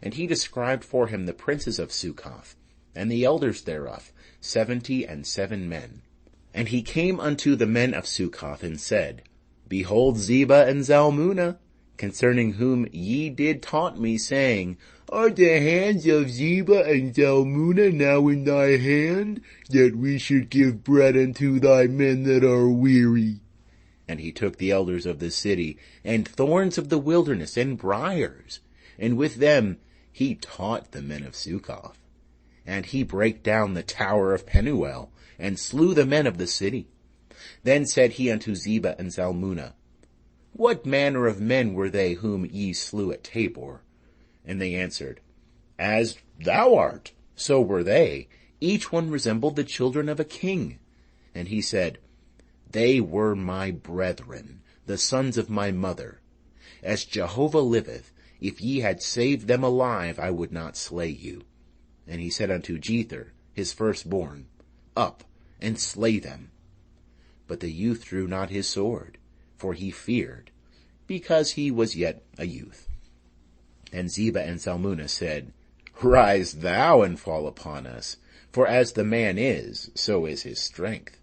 And he described for him the princes of Succoth, and the elders thereof, 77 men. And he came unto the men of Succoth, and said, Behold Zebah and Zalmunna, concerning whom ye did taunt me, saying, Are the hands of Zebah and Zalmunna now in thy hand, that we should give bread unto thy men that are weary? And he took the elders of the city, and thorns of the wilderness, and briars, and with them he taught the men of Succoth. And he brake down the tower of Penuel, and slew the men of the city. Then said he unto Zebah and Zalmunna, What manner of men were they whom ye slew at Tabor? And they answered, As thou art, so were they. Each one resembled the children of a king. And he said, They were my brethren, the sons of my mother. As Jehovah liveth, if ye had saved them alive, I would not slay you. And he said unto Jether, his firstborn, Up, and slay them. But the youth drew not his sword, for he feared, because he was yet a youth. And Zebah and Zalmunna said, Rise thou and fall upon us, for as the man is, so is his strength.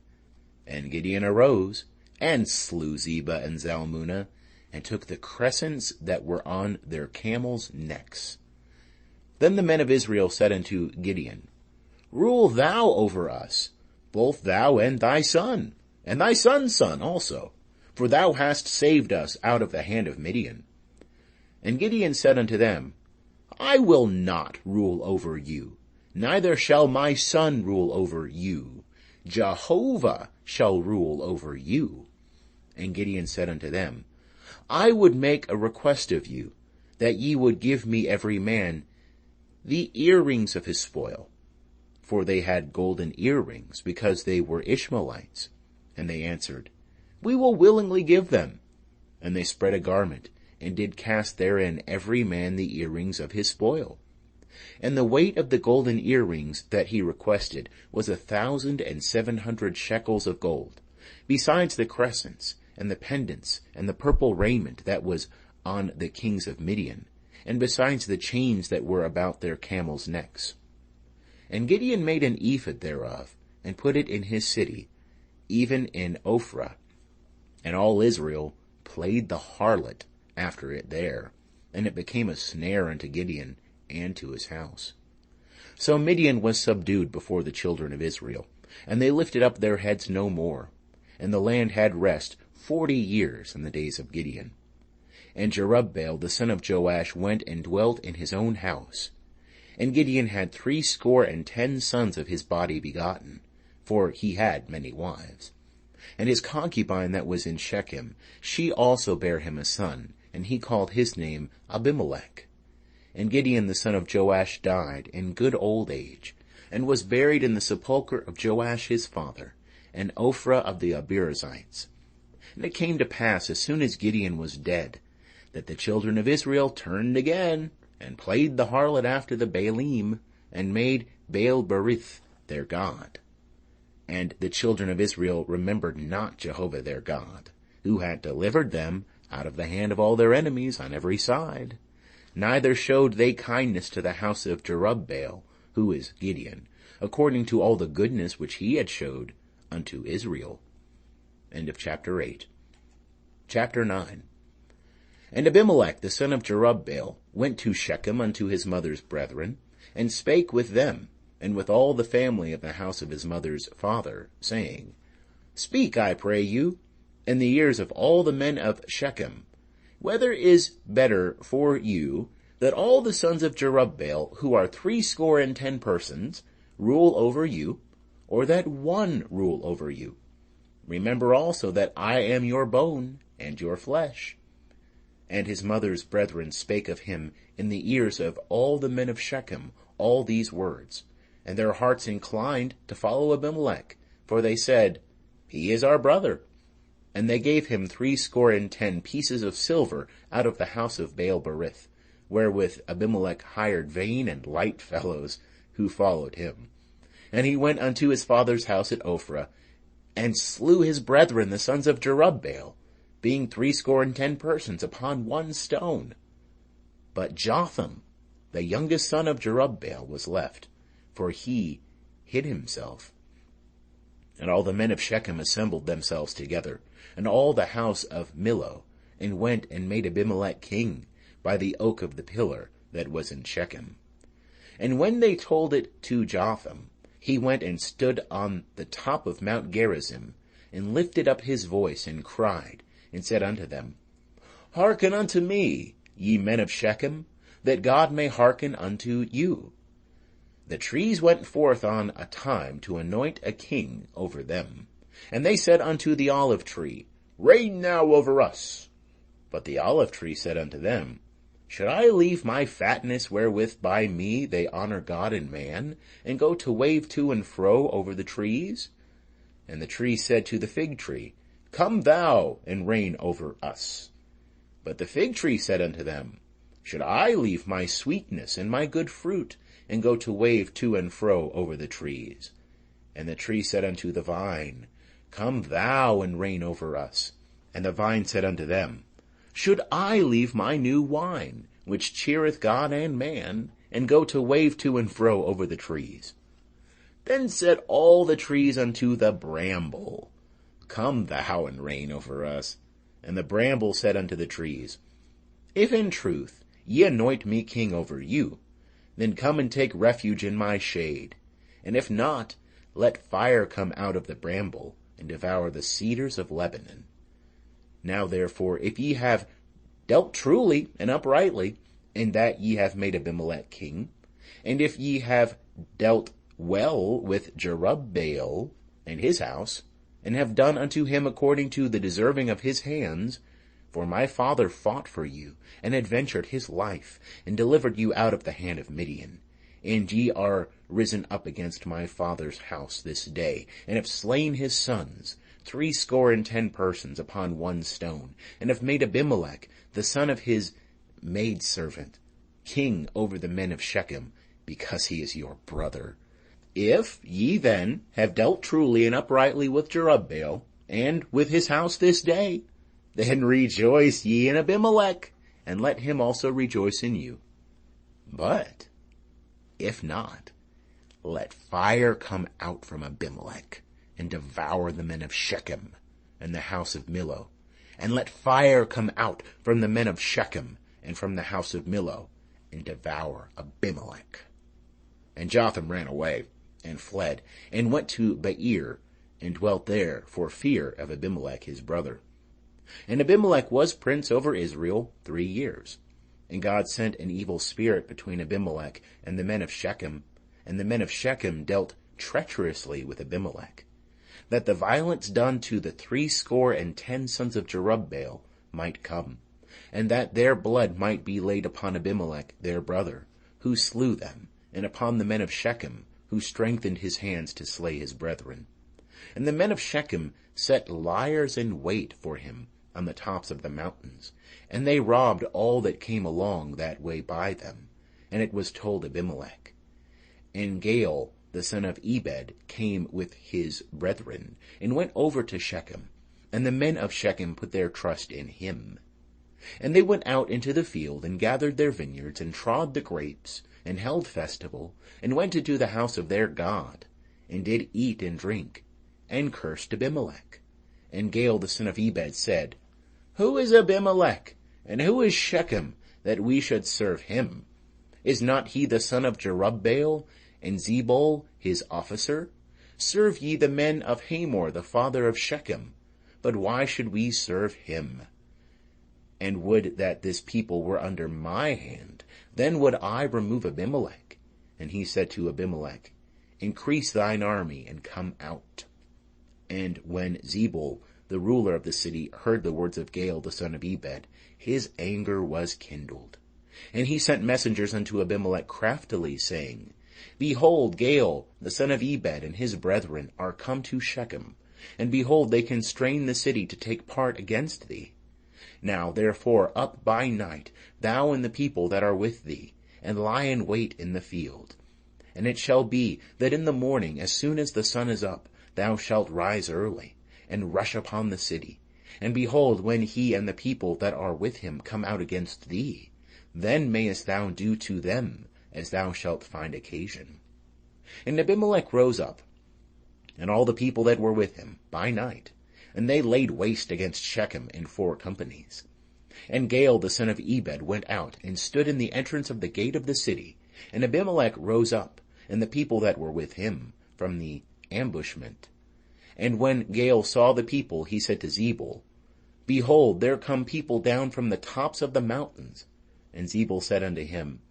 And Gideon arose, and slew Zebah and Zalmunna, and took the crescents that were on their camels' necks. Then the men of Israel said unto Gideon, Rule thou over us, both thou and thy son, and thy son's son also, for thou hast saved us out of the hand of Midian. And Gideon said unto them, I will not rule over you, neither shall my son rule over you. Jehovah shall rule over you. And Gideon said unto them, I would make a request of you, that ye would give me every man the earrings of his spoil. For they had golden earrings, because they were Ishmaelites. And they answered, We will willingly give them. And they spread a garment, and did cast therein every man the earrings of his spoil. And the weight of the golden earrings that he requested was 1,700 shekels of gold, besides the crescents, and the pendants, and the purple raiment that was on the kings of Midian, and besides the chains that were about their camels' necks. And Gideon made an ephod thereof, and put it in his city, even in Ophrah. And all Israel played the harlot after it there, and it became a snare unto Gideon and to his house. So Midian was subdued before the children of Israel, and they lifted up their heads no more. And the land had rest 40 years in the days of Gideon. And Jerubbaal the son of Joash went and dwelt in his own house. And Gideon had 70 sons of his body begotten, for he had many wives. And his concubine that was in Shechem, she also bare him a son, and he called his name Abimelech. And Gideon the son of Joash died in good old age, and was buried in the sepulchre of Joash his father, in Ophrah of the Abiezrites. And it came to pass, as soon as Gideon was dead, that the children of Israel turned again, and played the harlot after the Baalim, and made Baal-berith their god. And the children of Israel remembered not Jehovah their God, who had delivered them out of the hand of all their enemies on every side. Neither showed they kindness to the house of Jerubbaal, who is Gideon, according to all the goodness which he had showed unto Israel. End of chapter 8. Chapter 9. And Abimelech the son of Jerubbaal went to Shechem unto his mother's brethren, and spake with them, and with all the family of the house of his mother's father, saying, Speak, I pray you, in the ears of all the men of Shechem, whether is better for you that all the sons of Jerubbaal, who are 70 persons, rule over you, or that one rule over you? Remember also that I am your bone and your flesh. And his mother's brethren spake of him in the ears of all the men of Shechem all these words. And their hearts inclined to follow Abimelech, for they said, He is our brother. And they gave him 70 pieces of silver out of the house of Baal-berith, wherewith Abimelech hired vain and light fellows who followed him. And he went unto his father's house at Ophrah, and slew his brethren the sons of Jerubbaal, being 70 persons upon one stone. But Jotham, the youngest son of Jerubbaal, was left, for he hid himself. And all the men of Shechem assembled themselves together, and all the house of Millo, and went and made Abimelech king by the oak of the pillar that was in Shechem. And when they told it to Jotham, he went and stood on the top of Mount Gerizim, and lifted up his voice, and cried, and said unto them, Hearken unto me, ye men of Shechem, that God may hearken unto you. The trees went forth on a time to anoint a king over them. And they said unto the olive tree, Reign now over us. But the olive tree said unto them, Should I leave my fatness wherewith by me they honor God and man, and go to wave to and fro over the trees? And the tree said to the fig tree, Come thou and reign over us. But the fig tree said unto them, Should I leave my sweetness and my good fruit, and go to wave to and fro over the trees? And the tree said unto the vine, Come thou and reign over us. And the vine said unto them, Should I leave my new wine, which cheereth God and man, and go to wave to and fro over the trees? Then said all the trees unto the bramble, Come thou and reign over us. And the bramble said unto the trees, If in truth ye anoint me king over you, then come and take refuge in my shade. And if not, let fire come out of the bramble, and devour the cedars of Lebanon. Now therefore, if ye have dealt truly and uprightly, in that ye have made Abimelech king, and if ye have dealt well with Jerubbaal and his house, and have done unto him according to the deserving of his hands, for my father fought for you, and adventured his life, and delivered you out of the hand of Midian. And ye are risen up against my father's house this day, and have slain his sons, 60 persons upon one stone, and have made Abimelech, the son of his maidservant, king over the men of Shechem, because he is your brother. If ye then have dealt truly and uprightly with Jerubbaal, and with his house this day, then rejoice ye in Abimelech, and let him also rejoice in you. But if not, let fire come out from Abimelech, and devour the men of Shechem, and the house of Millo. And let fire come out from the men of Shechem, and from the house of Millo, and devour Abimelech. And Jotham ran away, and fled, and went to Beer, and dwelt there for fear of Abimelech his brother. And Abimelech was prince over Israel 3 years. And God sent an evil spirit between Abimelech and the men of Shechem, and the men of Shechem dealt treacherously with Abimelech, that the violence done to the 60 sons of Jerubbaal might come, and that their blood might be laid upon Abimelech their brother, who slew them, and upon the men of Shechem, who strengthened his hands to slay his brethren. And the men of Shechem set liers in wait for him on the tops of the mountains, and they robbed all that came along that way by them. And it was told Abimelech. And Gaal, the son of Ebed, came with his brethren, and went over to Shechem, and the men of Shechem put their trust in him. And they went out into the field, and gathered their vineyards, and trod the grapes, and held festival, and went into the house of their God, and did eat and drink, and cursed Abimelech. And Gaal the son of Ebed said, Who is Abimelech, and who is Shechem, that we should serve him? Is not he the son of Jerubbaal, and Zebul his officer? Serve ye the men of Hamor the father of Shechem. But why should we serve him? And would that this people were under my hand, then would I remove Abimelech. And he said to Abimelech, Increase thine army, and come out. And when Zebul, the ruler of the city, heard the words of Gaal the son of Ebed, his anger was kindled. And he sent messengers unto Abimelech craftily, saying, Behold, Gaal the son of Ebed and his brethren are come to Shechem, and behold, they constrain the city to take part against thee. Now therefore up by night, thou and the people that are with thee, and lie in wait in the field. And it shall be that in the morning, as soon as the sun is up, thou shalt rise early, and rush upon the city. And behold, when he and the people that are with him come out against thee, then mayest thou do to them as thou shalt find occasion. And Abimelech rose up, and all the people that were with him, by night, and they laid waste against Shechem in 4 companies. And Gaal the son of Ebed went out, and stood in the entrance of the gate of the city. And Abimelech rose up, and the people that were with him, from the ambushment. And when Gaal saw the people, he said to Zebul, Behold, there come people down from the tops of the mountains. And Zebul said unto him,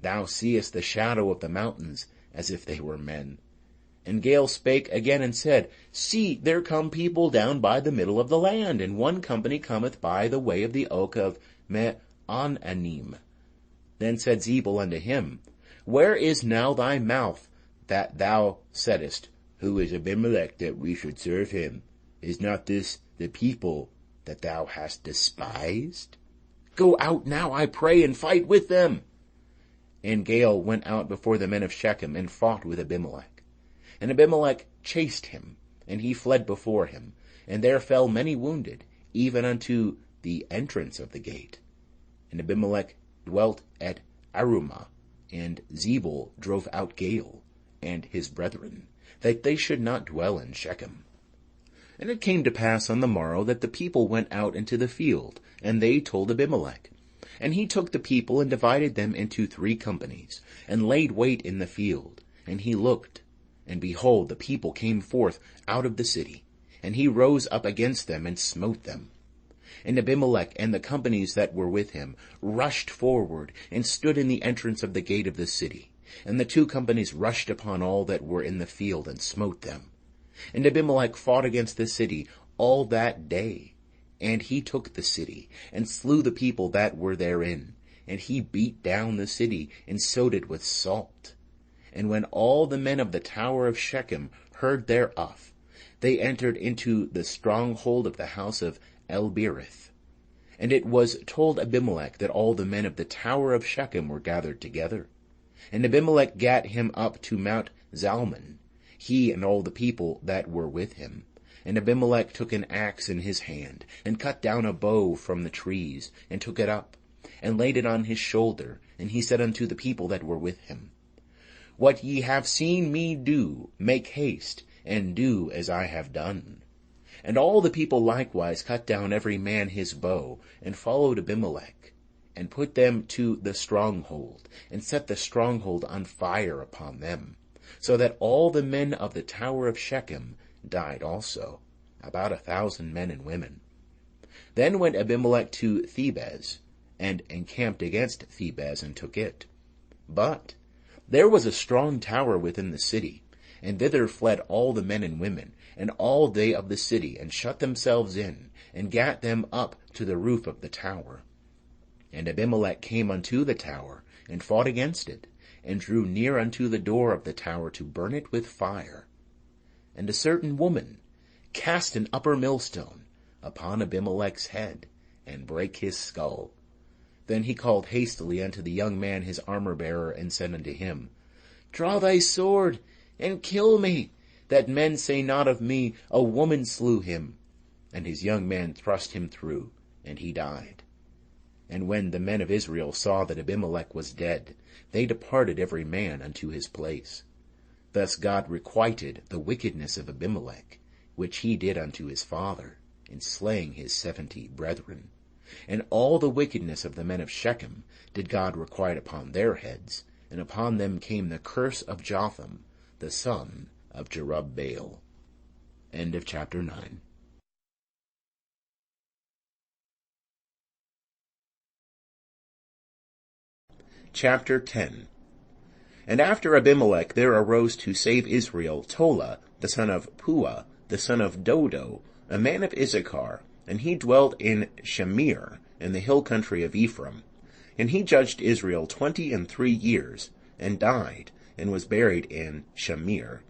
Thou seest the shadow of the mountains, as if they were men. And Gaal spake again and said, See, there come people down by the middle of the land, and one company cometh by the way of the oak of Me'ananim. Then said Zebul unto him, Where is now thy mouth, that thou saidst, Who is Abimelech, that we should serve him? Is not this the people that thou hast despised? Go out now, I pray, and fight with them. And Gaal went out before the men of Shechem, and fought with Abimelech. And Abimelech chased him, and he fled before him, and there fell many wounded, even unto the entrance of the gate. And Abimelech dwelt at Arumah, and Zebul drove out Gaal and his brethren, that they should not dwell in Shechem. And it came to pass on the morrow that the people went out into the field, and they told Abimelech. And he took the people, and divided them into 3 companies, and laid wait in the field. And he looked, and behold, the people came forth out of the city, and he rose up against them, and smote them. And Abimelech and the companies that were with him rushed forward, and stood in the entrance of the gate of the city. And the 2 companies rushed upon all that were in the field, and smote them. And Abimelech fought against the city all that day. And he took the city, and slew the people that were therein. And he beat down the city, and sowed it with salt. And when all the men of the tower of Shechem heard thereof, they entered into the stronghold of the house of Elberith. And it was told Abimelech that all the men of the tower of Shechem were gathered together. And Abimelech gat him up to Mount Zalmon, he and all the people that were with him. And Abimelech took an axe in his hand, and cut down a bow from the trees, and took it up, and laid it on his shoulder. And he said unto the people that were with him, What ye have seen me do, make haste, and do as I have done. And all the people likewise cut down every man his bow, and followed Abimelech, and put them to the stronghold, and set the stronghold on fire upon them, so that all the men of the tower of Shechem died also, about 1,000 men and women. Then went Abimelech to Thebez, and encamped against Thebez, and took it. But there was a strong tower within the city, and thither fled all the men and women, and all they of the city, and shut themselves in, and gat them up to the roof of the tower. And Abimelech came unto the tower, and fought against it, and drew near unto the door of the tower to burn it with fire. And a certain woman cast an upper millstone upon Abimelech's head, and brake his skull. Then he called hastily unto the young man his armor-bearer, and said unto him, Draw thy sword, and kill me, that men say not of me, A woman slew him. And his young man thrust him through, and he died. And when the men of Israel saw that Abimelech was dead, they departed every man unto his place. Thus God requited the wickedness of Abimelech, which he did unto his father, in slaying his 70 brethren. And all the wickedness of the men of Shechem did God requite upon their heads, and upon them came the curse of Jotham, the son of Jerubbaal. End of chapter 9. Chapter 10. And after Abimelech there arose to save Israel Tola, the son of Puah, the son of Dodo, a man of Issachar, and he dwelt in Shamir, in the hill country of Ephraim. And he judged Israel 23 years, and died, and was buried in Shamir.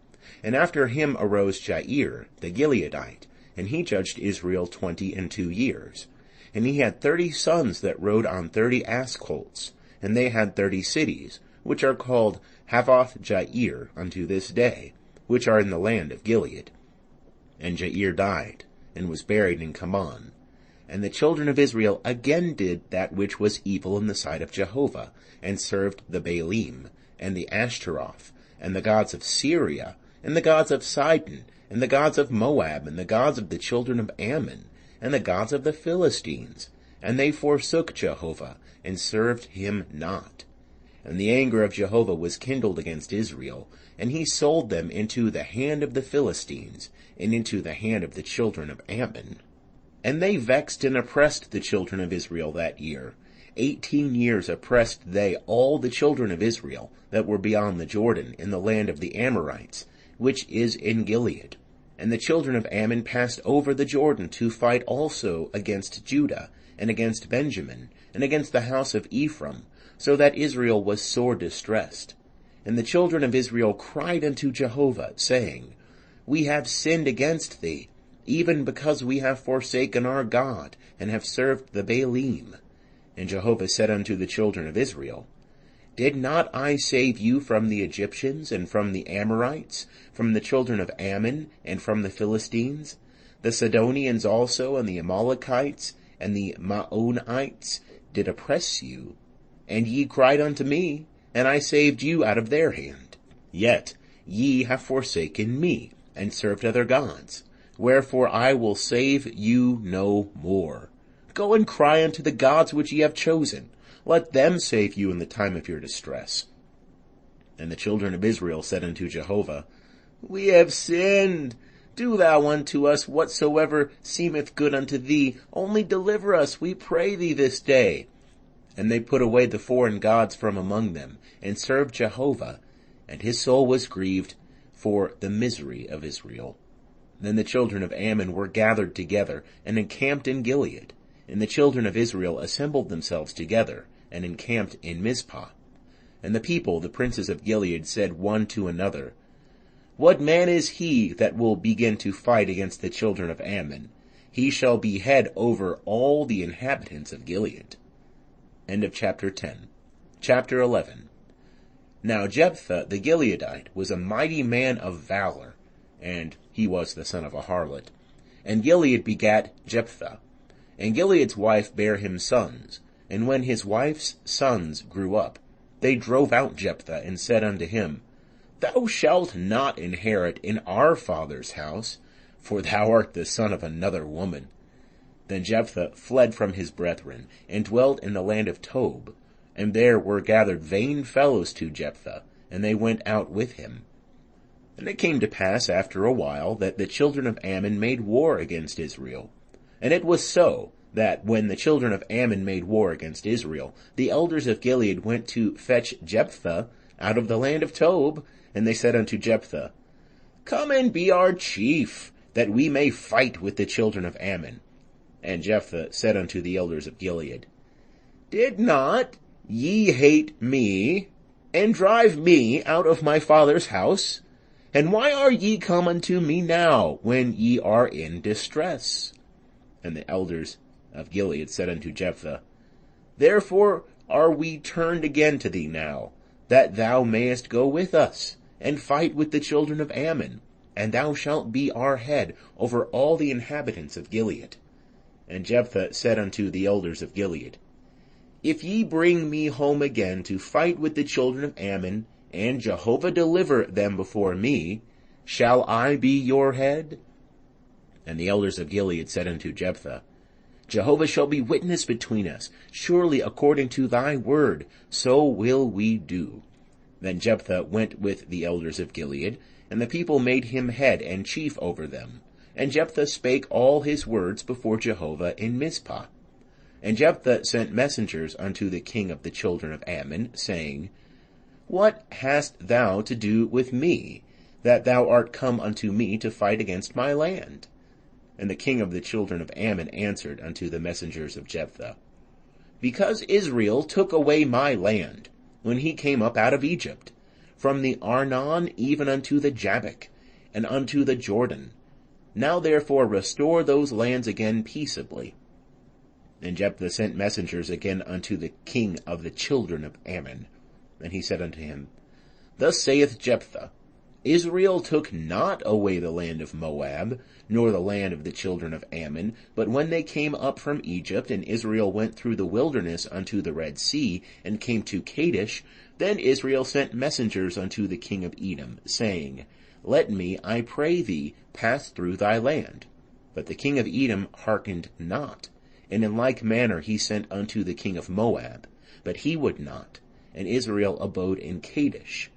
And after him arose Jair, the Gileadite, and he judged Israel 22 years. And he had 30 sons that rode on 30 ass colts, and they had 30 cities, which are called Havoth Jair unto this day, which are in the land of Gilead. And Jair died, and was buried in Kamon. And the children of Israel again did that which was evil in the sight of Jehovah, and served the Baalim, and the Ashtaroth, and the gods of Syria, and the gods of Sidon, and the gods of Moab, and the gods of the children of Ammon, and the gods of the Philistines. And they forsook Jehovah, and served him not. And the anger of Jehovah was kindled against Israel, and he sold them into the hand of the Philistines, and into the hand of the children of Ammon. And they vexed and oppressed the children of Israel that year. 18 years oppressed they all the children of Israel that were beyond the Jordan, in the land of the Amorites, which is in Gilead. And the children of Ammon passed over the Jordan to fight also against Judah, and against Benjamin, and against the house of Ephraim, so that Israel was sore distressed. And the children of Israel cried unto Jehovah, saying, We have sinned against thee, even because we have forsaken our God, and have served the Baalim. And Jehovah said unto the children of Israel, Did not I save you from the Egyptians, and from the Amorites, from the children of Ammon, and from the Philistines? The Sidonians also, and the Amalekites, and the Maonites did oppress you. And ye cried unto me, and I saved you out of their hand. Yet ye have forsaken me, and served other gods. Wherefore I will save you no more. Go and cry unto the gods which ye have chosen. Let them save you in the time of your distress. And the children of Israel said unto Jehovah, We have sinned. Do thou unto us whatsoever seemeth good unto thee. Only deliver us, we pray thee, this day. And they put away the foreign gods from among them, and served Jehovah, and his soul was grieved for the misery of Israel. Then the children of Ammon were gathered together, and encamped in Gilead. And the children of Israel assembled themselves together, and encamped in Mizpah. And the people, the princes of Gilead, said one to another, What man is he that will begin to fight against the children of Ammon? He shall be head over all the inhabitants of Gilead. End of chapter 10. Chapter 11. Now Jephthah the Gileadite was a mighty man of valor, and he was the son of a harlot. And Gilead begat Jephthah. And Gilead's wife bare him sons. And when his wife's sons grew up, they drove out Jephthah, and said unto him, Thou shalt not inherit in our father's house, for thou art the son of another woman. Then Jephthah fled from his brethren, and dwelt in the land of Tob. And there were gathered vain fellows to Jephthah, and they went out with him. And it came to pass after a while that the children of Ammon made war against Israel. And it was so, that when the children of Ammon made war against Israel, the elders of Gilead went to fetch Jephthah out of the land of Tob, and they said unto Jephthah, Come and be our chief, that we may fight with the children of Ammon. And Jephthah said unto the elders of Gilead, Did not ye hate me, and drive me out of my father's house? And why are ye come unto me now, when ye are in distress? And the elders of Gilead said unto Jephthah, Therefore are we turned again to thee now, that thou mayest go with us, and fight with the children of Ammon, and thou shalt be our head over all the inhabitants of Gilead. And Jephthah said unto the elders of Gilead, If ye bring me home again to fight with the children of Ammon, and Jehovah deliver them before me, shall I be your head? And the elders of Gilead said unto Jephthah, Jehovah shall be witness between us. Surely according to thy word, so will we do. Then Jephthah went with the elders of Gilead, and the people made him head and chief over them. And Jephthah spake all his words before Jehovah in Mizpah. And Jephthah sent messengers unto the king of the children of Ammon, saying, What hast thou to do with me, that thou art come unto me to fight against my land? And the king of the children of Ammon answered unto the messengers of Jephthah, Because Israel took away my land, when he came up out of Egypt, from the Arnon even unto the Jabbok, and unto the Jordan. Now therefore restore those lands again peaceably. And Jephthah sent messengers again unto the king of the children of Ammon. And he said unto him, Thus saith Jephthah, Israel took not away the land of Moab, nor the land of the children of Ammon, but when they came up from Egypt, and Israel went through the wilderness unto the Red Sea, and came to Kadesh, then Israel sent messengers unto the king of Edom, saying, Let me, I pray thee, pass through thy land. But the king of Edom hearkened not. And in like manner he sent unto the king of Moab, but he would not, and Israel abode in Kadesh.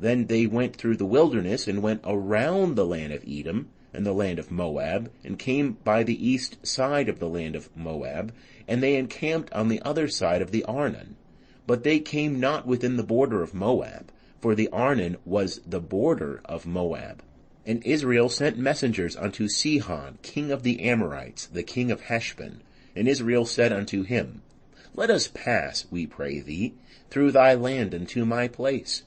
Then they went through the wilderness, and went around the land of Edom, and the land of Moab, and came by the east side of the land of Moab, and they encamped on the other side of the Arnon. But they came not within the border of Moab, for the Arnon was the border of Moab. And Israel sent messengers unto Sihon, king of the Amorites, the king of Heshbon. And Israel said unto him, Let us pass, we pray thee, through thy land unto my place.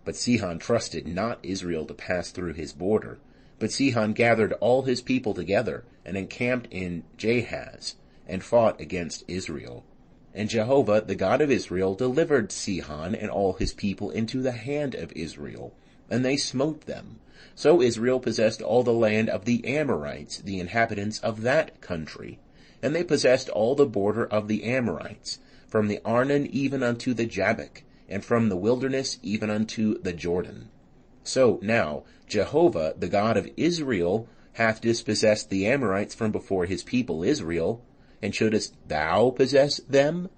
But Sihon trusted not Israel to pass through his border. But Sihon gathered all his people together, and encamped in Jahaz, and fought against Israel. And Jehovah, the God of Israel, delivered Sihon and all his people into the hand of Israel, and they smote them. So Israel possessed all the land of the Amorites, the inhabitants of that country. And they possessed all the border of the Amorites, from the Arnon even unto the Jabbok, and from the wilderness even unto the Jordan. So now Jehovah, the God of Israel, hath dispossessed the Amorites from before his people Israel. And shouldest thou possess them?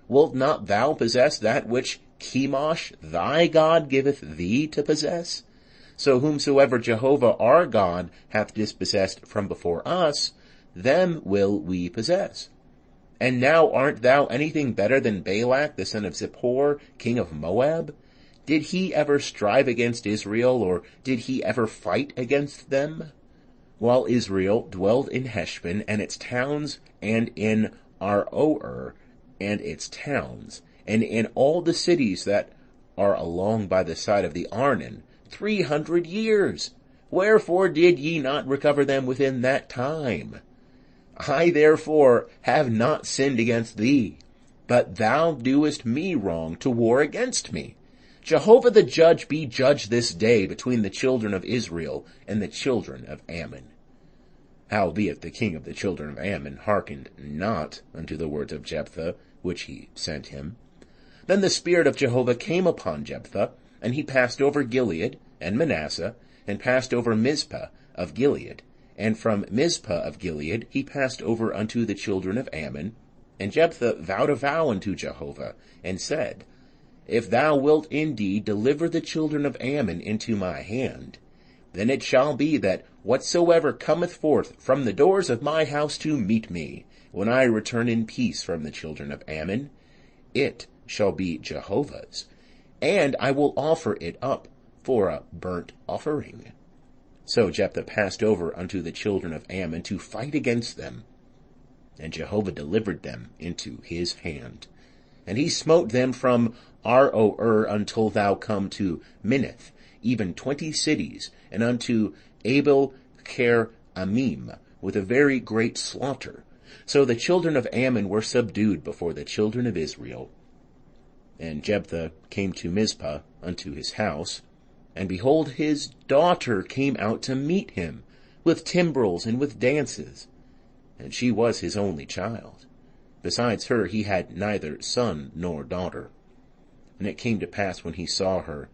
Wilt not thou possess that which Chemosh thy God giveth thee to possess? So whomsoever Jehovah our God hath dispossessed from before us, them will we possess. And now art thou anything better than Balak the son of Zippor, king of Moab? Did he ever strive against Israel, or did he ever fight against them? While Israel dwelled in Heshbon and its towns, and in Aroer and its towns, and in all the cities that are along by the side of the Arnon, 300 years. Wherefore did ye not recover them within that time? I therefore have not sinned against thee, but thou doest me wrong to war against me. Jehovah the judge be judge this day between the children of Israel and the children of Ammon. Howbeit the king of the children of Ammon hearkened not unto the words of Jephthah, which he sent him. Then the Spirit of Jehovah came upon Jephthah, and he passed over Gilead and Manasseh, and passed over Mizpah of Gilead. And from Mizpah of Gilead he passed over unto the children of Ammon. And Jephthah vowed a vow unto Jehovah, and said, If thou wilt indeed deliver the children of Ammon into my hand, then it shall be that whatsoever cometh forth from the doors of my house to meet me, when I return in peace from the children of Ammon, it shall be Jehovah's, and I will offer it up for a burnt offering. So Jephthah passed over unto the children of Ammon to fight against them, and Jehovah delivered them into his hand. And he smote them from Aroer until thou come to Minnith, even 20 cities, and unto Abel Ker Amim, with a very great slaughter. So the children of Ammon were subdued before the children of Israel. And Jephthah came to Mizpah unto his house, and behold, his daughter came out to meet him, with timbrels and with dances. And she was his only child. Besides her he had neither son nor daughter. And it came to pass when he saw her,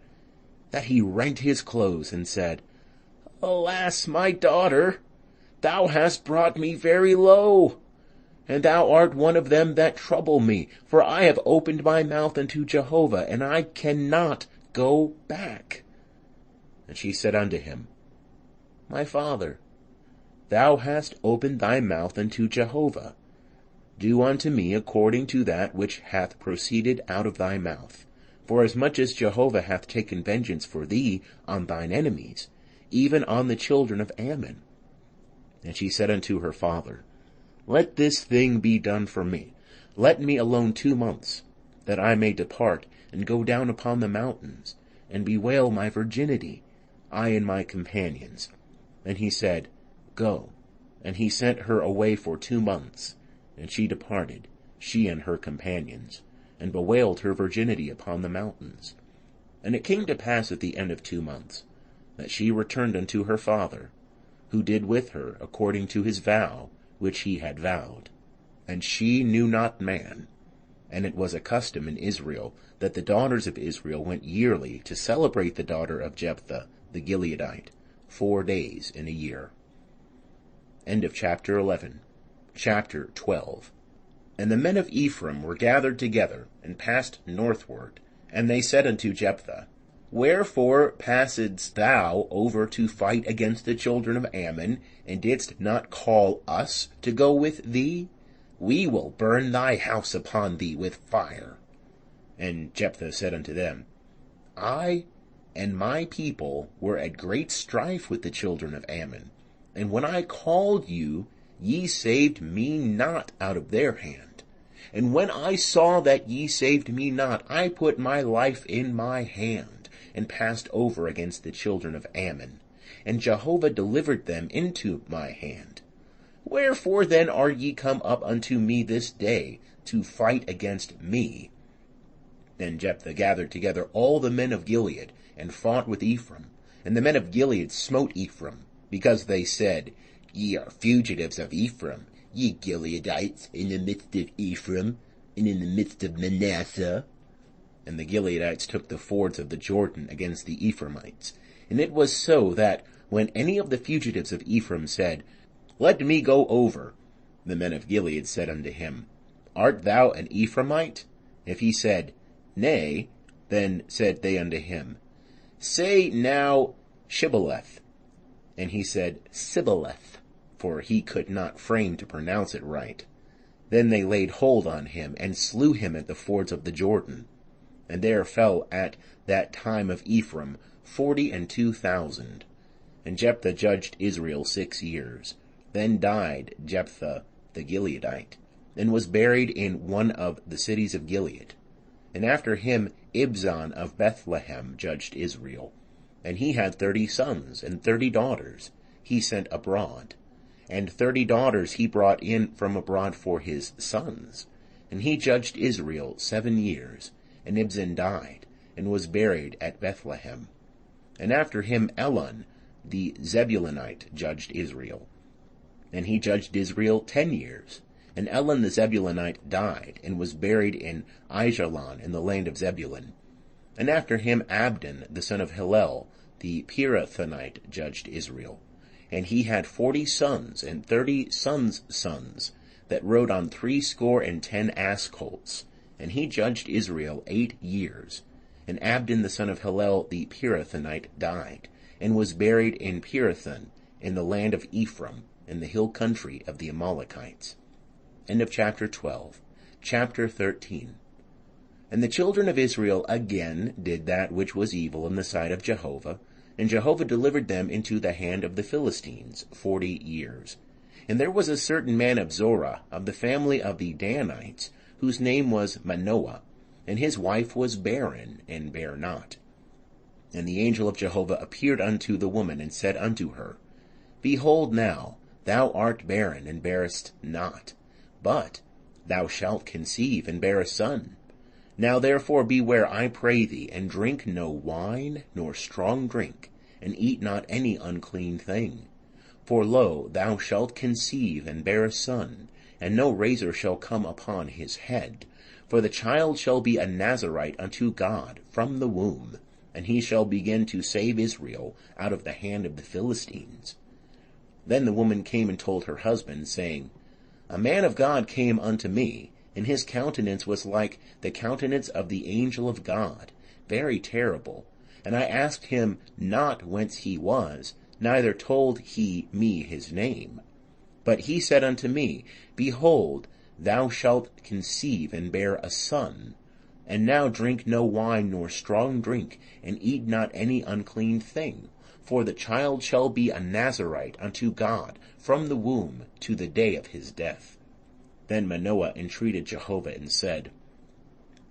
that he rent his clothes, and said, Alas, my daughter, thou hast brought me very low, and thou art one of them that trouble me, for I have opened my mouth unto Jehovah, and I cannot go back. And she said unto him, My father, thou hast opened thy mouth unto Jehovah. Do unto me according to that which hath proceeded out of thy mouth. For as much as Jehovah hath taken vengeance for thee on thine enemies, even on the children of Ammon. And she said unto her father, Let this thing be done for me. Let me alone 2 months, that I may depart, and go down upon the mountains, and bewail my virginity, I and my companions. And he said, Go. And he sent her away for 2 months. And she departed, she and her companions, and bewailed her virginity upon the mountains. And it came to pass at the end of 2 months, that she returned unto her father, who did with her according to his vow which he had vowed. And she knew not man. And it was a custom in Israel that the daughters of Israel went yearly to celebrate the daughter of Jephthah the Gileadite 4 days in a year. End of chapter 11. Chapter 12. And the men of Ephraim were gathered together, and passed northward. And they said unto Jephthah, Wherefore passedst thou over to fight against the children of Ammon, and didst not call us to go with thee? We will burn thy house upon thee with fire. And Jephthah said unto them, I and my people were at great strife with the children of Ammon, and when I called you, ye saved me not out of their hand. And when I saw that ye saved me not, I put my life in my hand, and passed over against the children of Ammon, and Jehovah delivered them into my hand. Wherefore then are ye come up unto me this day to fight against me? Then Jephthah gathered together all the men of Gilead, and fought with Ephraim. And the men of Gilead smote Ephraim, because they said, Ye are fugitives of Ephraim, ye Gileadites, in the midst of Ephraim, and in the midst of Manasseh. And the Gileadites took the fords of the Jordan against the Ephraimites. And it was so that, when any of the fugitives of Ephraim said, Let me go over, the men of Gilead said unto him, Art thou an Ephraimite? If he said, Nay, then said they unto him, Say now Shibboleth. And he said, Sibboleth, for he could not frame to pronounce it right. Then they laid hold on him, and slew him at the fords of the Jordan. And there fell at that time of Ephraim 42,000. And Jephthah judged Israel 6 years. Then died Jephthah the Gileadite, and was buried in one of the cities of Gilead. And after him Ibzan of Bethlehem judged Israel. And he had 30 sons and 30 daughters he sent abroad. And 30 daughters he brought in from abroad for his sons. And he judged Israel 7 years. And Ibzan died, and was buried at Bethlehem. And after him Elon the Zebulunite judged Israel. And he judged Israel 10 years. And Elon the Zebulunite died, and was buried in Aijalon in the land of Zebulun. And after him Abdon the son of Hillel the Pirathonite judged Israel. And he had 40 sons and 30 sons' sons, that rode on 60 ass colts. And he judged Israel 8 years. And Abdon the son of Hillel the Pirathonite died, and was buried in Pirathon in the land of Ephraim, in the hill country of the Amalekites. End of chapter 12. Chapter 13. And the children of Israel again did that which was evil in the sight of Jehovah, and Jehovah delivered them into the hand of the Philistines 40 years. And there was a certain man of Zorah, of the family of the Danites, whose name was Manoah, and his wife was barren, and bare not. And the angel of Jehovah appeared unto the woman, and said unto her, Behold now, thou art barren, and bearest not, but thou shalt conceive, and bear a son. Now therefore beware, I pray thee, and drink no wine, nor strong drink, and eat not any unclean thing. For lo, thou shalt conceive, and bear a son, and no razor shall come upon his head. For the child shall be a Nazarite unto God from the womb, and he shall begin to save Israel out of the hand of the Philistines. Then the woman came and told her husband, saying, A man of God came unto me, and his countenance was like the countenance of the angel of God, very terrible. And I asked him not whence he was, neither told he me his name. But he said unto me, Behold, thou shalt conceive, and bear a son. And now drink no wine nor strong drink, and eat not any unclean thing. For the child shall be a Nazarite unto God from the womb to the day of his death. Then Manoah entreated Jehovah, and said,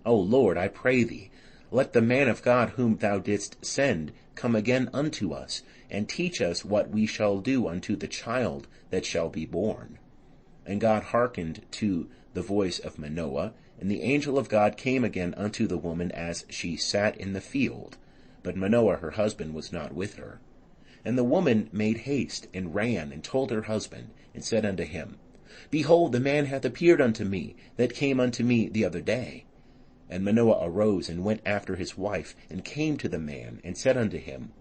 O Lord, I pray thee, let the man of God whom thou didst send come again unto us, and teach us what we shall do unto the child that shall be born. And God hearkened to the voice of Manoah, and the angel of God came again unto the woman as she sat in the field. But Manoah her husband was not with her. And the woman made haste, and ran, and told her husband, and said unto him, Behold, the man hath appeared unto me, that came unto me the other day. And Manoah arose, and went after his wife, and came to the man, and said unto him,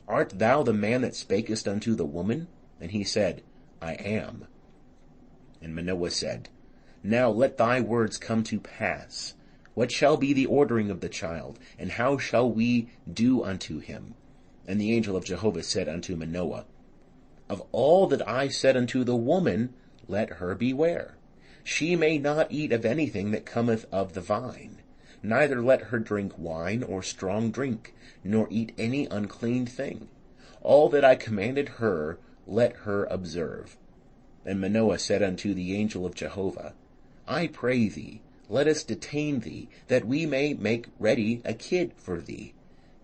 Art thou the man that spakest unto the woman? And he said, I am. And Manoah said, Now let thy words come to pass. What shall be the ordering of the child, and how shall we do unto him? And the angel of Jehovah said unto Manoah, Of all that I said unto the woman, let her beware. She may not eat of anything that cometh of the vine, neither let her drink wine or strong drink, nor eat any unclean thing. All that I commanded her, let her observe. And Manoah said unto the angel of Jehovah, I pray thee, let us detain thee, that we may make ready a kid for thee.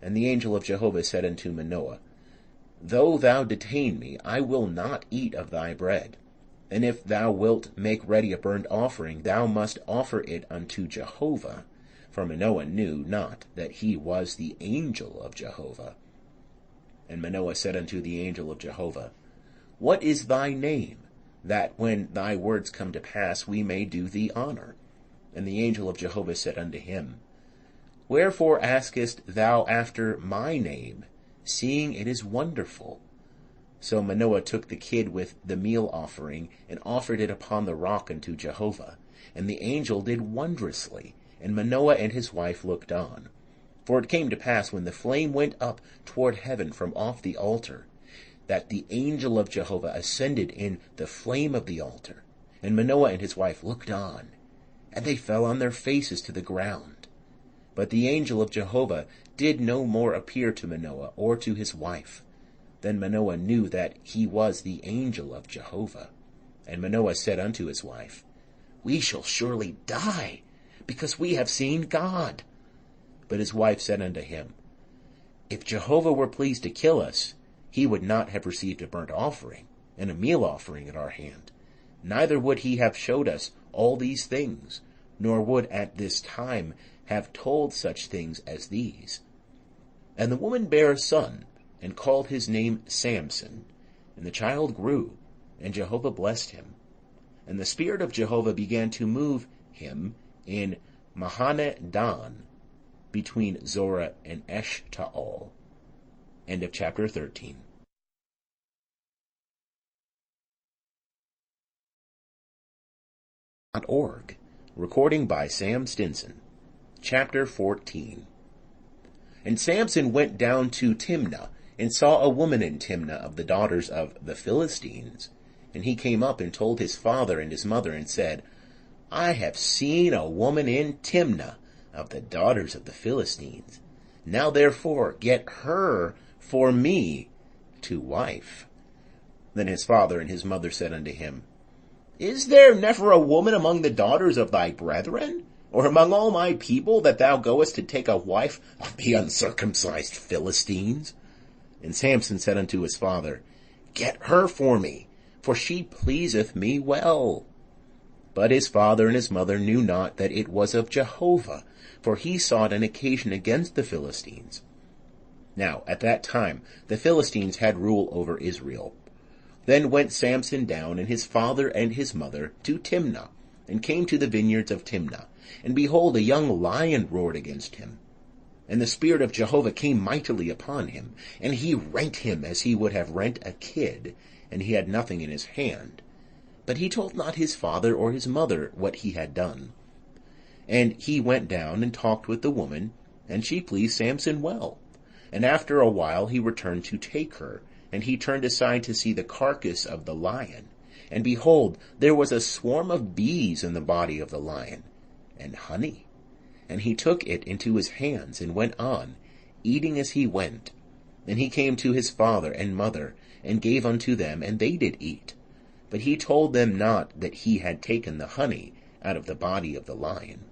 And the angel of Jehovah said unto Manoah, Though thou detain me, I will not eat of thy bread. And if thou wilt make ready a burnt offering, thou must offer it unto Jehovah. For Manoah knew not that he was the angel of Jehovah. And Manoah said unto the angel of Jehovah, What is thy name, that when thy words come to pass we may do thee honor? And the angel of Jehovah said unto him, Wherefore askest thou after my name, seeing it is wonderful? So Manoah took the kid with the meal offering, and offered it upon the rock unto Jehovah. And the angel did wondrously, and Manoah and his wife looked on. For it came to pass, when the flame went up toward heaven from off the altar, that the angel of Jehovah ascended in the flame of the altar. And Manoah and his wife looked on, and they fell on their faces to the ground. But the angel of Jehovah did no more appear to Manoah or to his wife. Then Manoah knew that he was the angel of Jehovah. And Manoah said unto his wife, We shall surely die, because we have seen God. But his wife said unto him, If Jehovah were pleased to kill us, he would not have received a burnt offering and a meal offering at our hand. Neither would he have showed us all these things, nor would at this time have told such things as these. And the woman bare a son, and called his name Samson. And the child grew, and Jehovah blessed him. And the Spirit of Jehovah began to move him in Mahane-dan, between Zorah and Eshtaol. End of chapter 13. .org. Recording by Sam Stinson. Chapter 14. And Samson went down to Timnah, and saw a woman in Timnah of the daughters of the Philistines. And he came up and told his father and his mother, and said, I have seen a woman in Timnah of the daughters of the Philistines. Now therefore get her for me to wife. Then his father and his mother said unto him, Is there never a woman among the daughters of thy brethren, or among all my people, that thou goest to take a wife of the uncircumcised Philistines? And Samson said unto his father, Get her for me, for she pleaseth me well. But his father and his mother knew not that it was of Jehovah, for he sought an occasion against the Philistines. Now at that time the Philistines had rule over Israel. Then went Samson down, and his father and his mother, to Timnah, and came to the vineyards of Timnah. And behold, a young lion roared against him. And the Spirit of Jehovah came mightily upon him, and he rent him as he would have rent a kid, and he had nothing in his hand. But he told not his father or his mother what he had done. And he went down and talked with the woman, and she pleased Samson well. And after a while he returned to take her, and he turned aside to see the carcass of the lion. And behold, there was a swarm of bees in the body of the lion, and honey. And he took it into his hands, and went on, eating as he went. And he came to his father and mother, and gave unto them, and they did eat. But he told them not that he had taken the honey out of the body of the lion.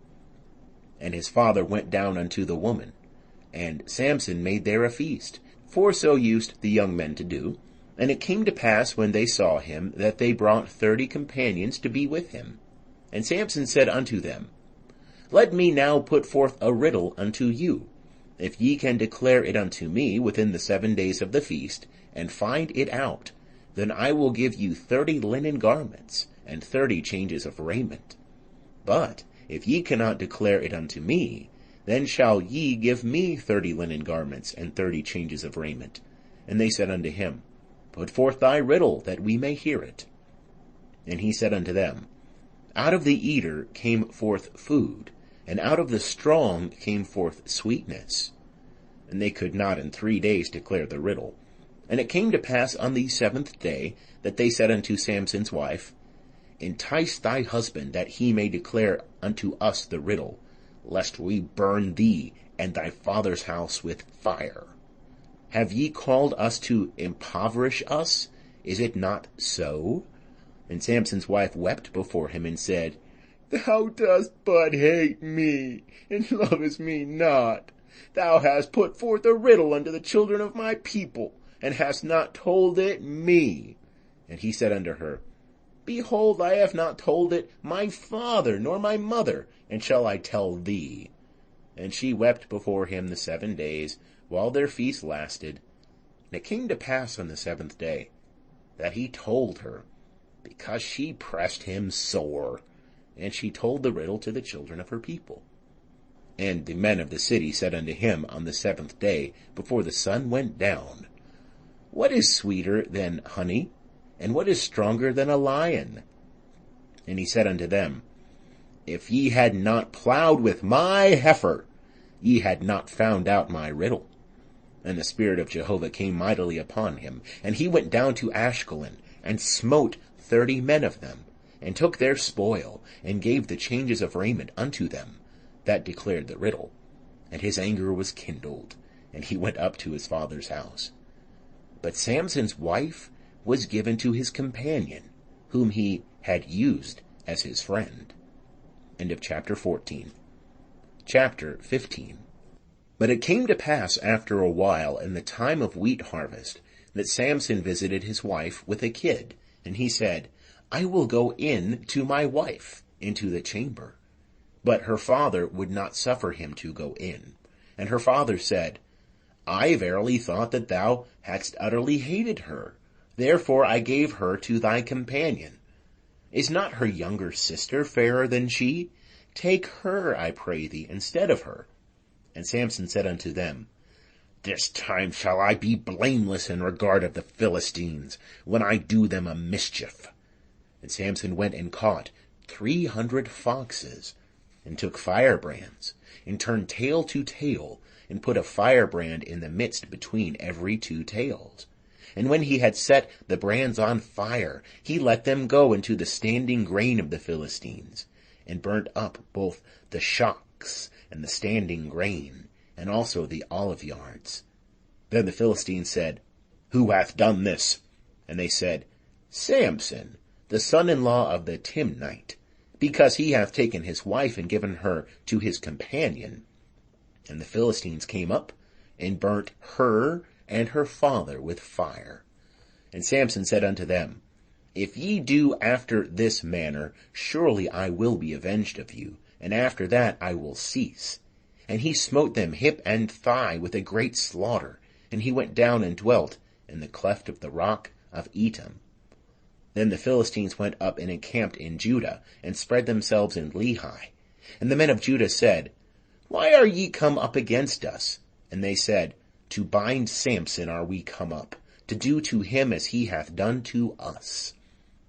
And his father went down unto the woman, and Samson made there a feast, for so used the young men to do. And it came to pass, when they saw him, that they brought 30 companions to be with him. And Samson said unto them, Let me now put forth a riddle unto you. If ye can declare it unto me within the 7 days of the feast, and find it out, then I will give you 30 linen garments, and 30 changes of raiment. But if ye cannot declare it unto me, then shall ye give me 30 linen garments, and 30 changes of raiment. And they said unto him, Put forth thy riddle, that we may hear it. And he said unto them, Out of the eater came forth food, and out of the strong came forth sweetness. And they could not in 3 days declare the riddle. And it came to pass on the 7th day, that they said unto Samson's wife, Entice thy husband, that he may declare unto us the riddle, lest we burn thee and thy father's house with fire. Have ye called us to impoverish us? Is it not so? And Samson's wife wept before him, and said, Thou dost but hate me, and lovest me not. Thou hast put forth a riddle unto the children of my people, and hast not told it me. And he said unto her, Behold, I have not told it my father nor my mother, and shall I tell thee? And she wept before him the 7 days, while their feast lasted. And it came to pass on the 7th day, that he told her, because she pressed him sore. And she told the riddle to the children of her people. And the men of the city said unto him on the 7th day, before the sun went down, What is sweeter than honey? And what is stronger than a lion? And he said unto them, If ye had not plowed with my heifer, ye had not found out my riddle. And the Spirit of Jehovah came mightily upon him, and he went down to Ashkelon, and smote 30 men of them, and took their spoil, and gave the changes of raiment unto them that declared the riddle. And his anger was kindled, and he went up to his father's house. But Samson's wife was given to his companion, whom he had used as his friend. End of chapter 14. Chapter 15. But it came to pass after a while, in the time of wheat harvest, that Samson visited his wife with a kid, and he said, I will go in to my wife into the chamber. But her father would not suffer him to go in. And her father said, I verily thought that thou hadst utterly hated her. Therefore I gave her to thy companion. Is not her younger sister fairer than she? Take her, I pray thee, instead of her. And Samson said unto them, This time shall I be blameless in regard of the Philistines, when I do them a mischief. And Samson went and caught 300 foxes, and took firebrands, and turned tail to tail, and put a firebrand in the midst between every 2 tails. And when he had set the brands on fire, he let them go into the standing grain of the Philistines, and burnt up both the shocks and the standing grain, and also the olive yards. Then the Philistines said, Who hath done this? And they said, Samson, the son-in-law of the Timnite, because he hath taken his wife and given her to his companion. And the Philistines came up, and burnt her and her father with fire. And Samson said unto them, If ye do after this manner, surely I will be avenged of you, and after that I will cease. And he smote them hip and thigh with a great slaughter, and he went down and dwelt in the cleft of the rock of Etam. Then the Philistines went up and encamped in Judah, and spread themselves in Lehi. And the men of Judah said, Why are ye come up against us? And they said, To bind Samson are we come up, to do to him as he hath done to us.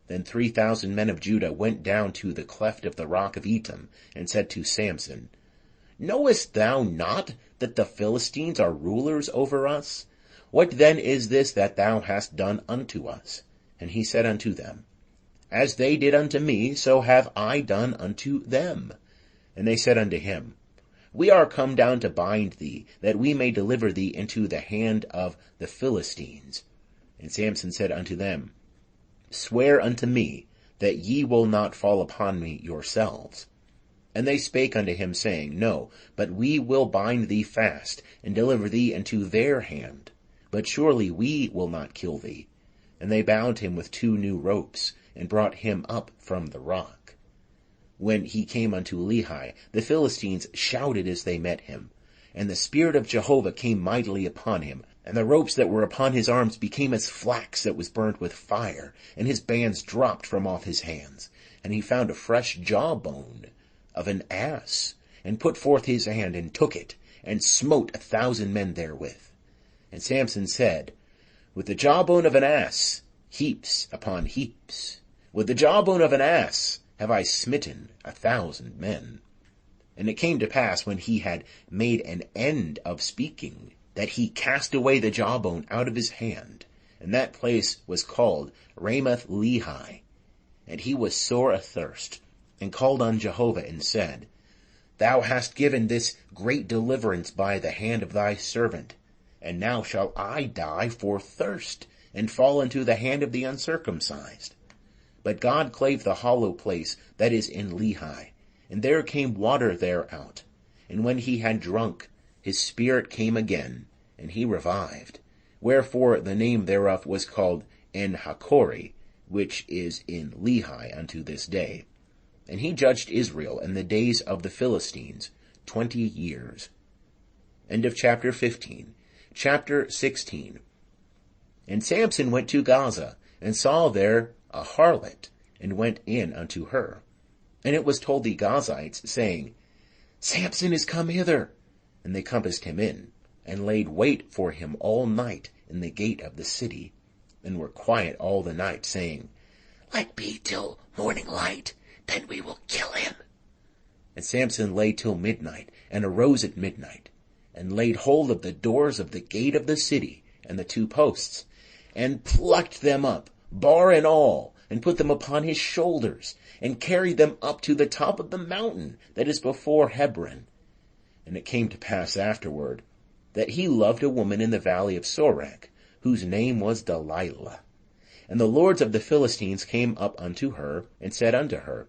Then 3,000 men of Judah went down to the cleft of the rock of Etam, and said to Samson, Knowest thou not that the Philistines are rulers over us? What then is this that thou hast done unto us? And he said unto them, As they did unto me, so have I done unto them. And they said unto him, We are come down to bind thee, that we may deliver thee into the hand of the Philistines. And Samson said unto them, Swear unto me that ye will not fall upon me yourselves. And they spake unto him, saying, No, but we will bind thee fast, and deliver thee into their hand. But surely we will not kill thee. And they bound him with 2 new ropes, and brought him up from the rock. When he came unto Lehi, the Philistines shouted as they met him. And the Spirit of Jehovah came mightily upon him, and the ropes that were upon his arms became as flax that was burnt with fire, and his bands dropped from off his hands. And he found a fresh jawbone of an ass, and put forth his hand, and took it, and smote 1,000 men therewith. And Samson said, With the jawbone of an ass, heaps upon heaps. With the jawbone of an ass have I smitten 1,000 men. And it came to pass, when he had made an end of speaking, that he cast away the jawbone out of his hand, and that place was called Ramath Lehi. And he was sore athirst, and called on Jehovah, and said, Thou hast given this great deliverance by the hand of thy servant, and now shall I die for thirst, and fall into the hand of the uncircumcised. But God clave the hollow place that is in Lehi, and there came water there out. And when he had drunk, his spirit came again, and he revived. Wherefore the name thereof was called En-Hakkore, which is in Lehi unto this day. And he judged Israel in the days of the Philistines 20 years. End of chapter 15. Chapter 16. And Samson went to Gaza, and saw there a harlot, and went in unto her. And it was told the Gazites, saying, Samson is come hither. And they compassed him in, and laid wait for him all night in the gate of the city, and were quiet all the night, saying, Let be till morning light, then we will kill him. And Samson lay till midnight, and arose at midnight, and laid hold of the doors of the gate of the city, and the 2 posts, and plucked them up, bar and all, and put them upon his shoulders, and carried them up to the top of the mountain that is before Hebron. And it came to pass afterward, that he loved a woman in the valley of Sorek, whose name was Delilah. And the lords of the Philistines came up unto her, and said unto her,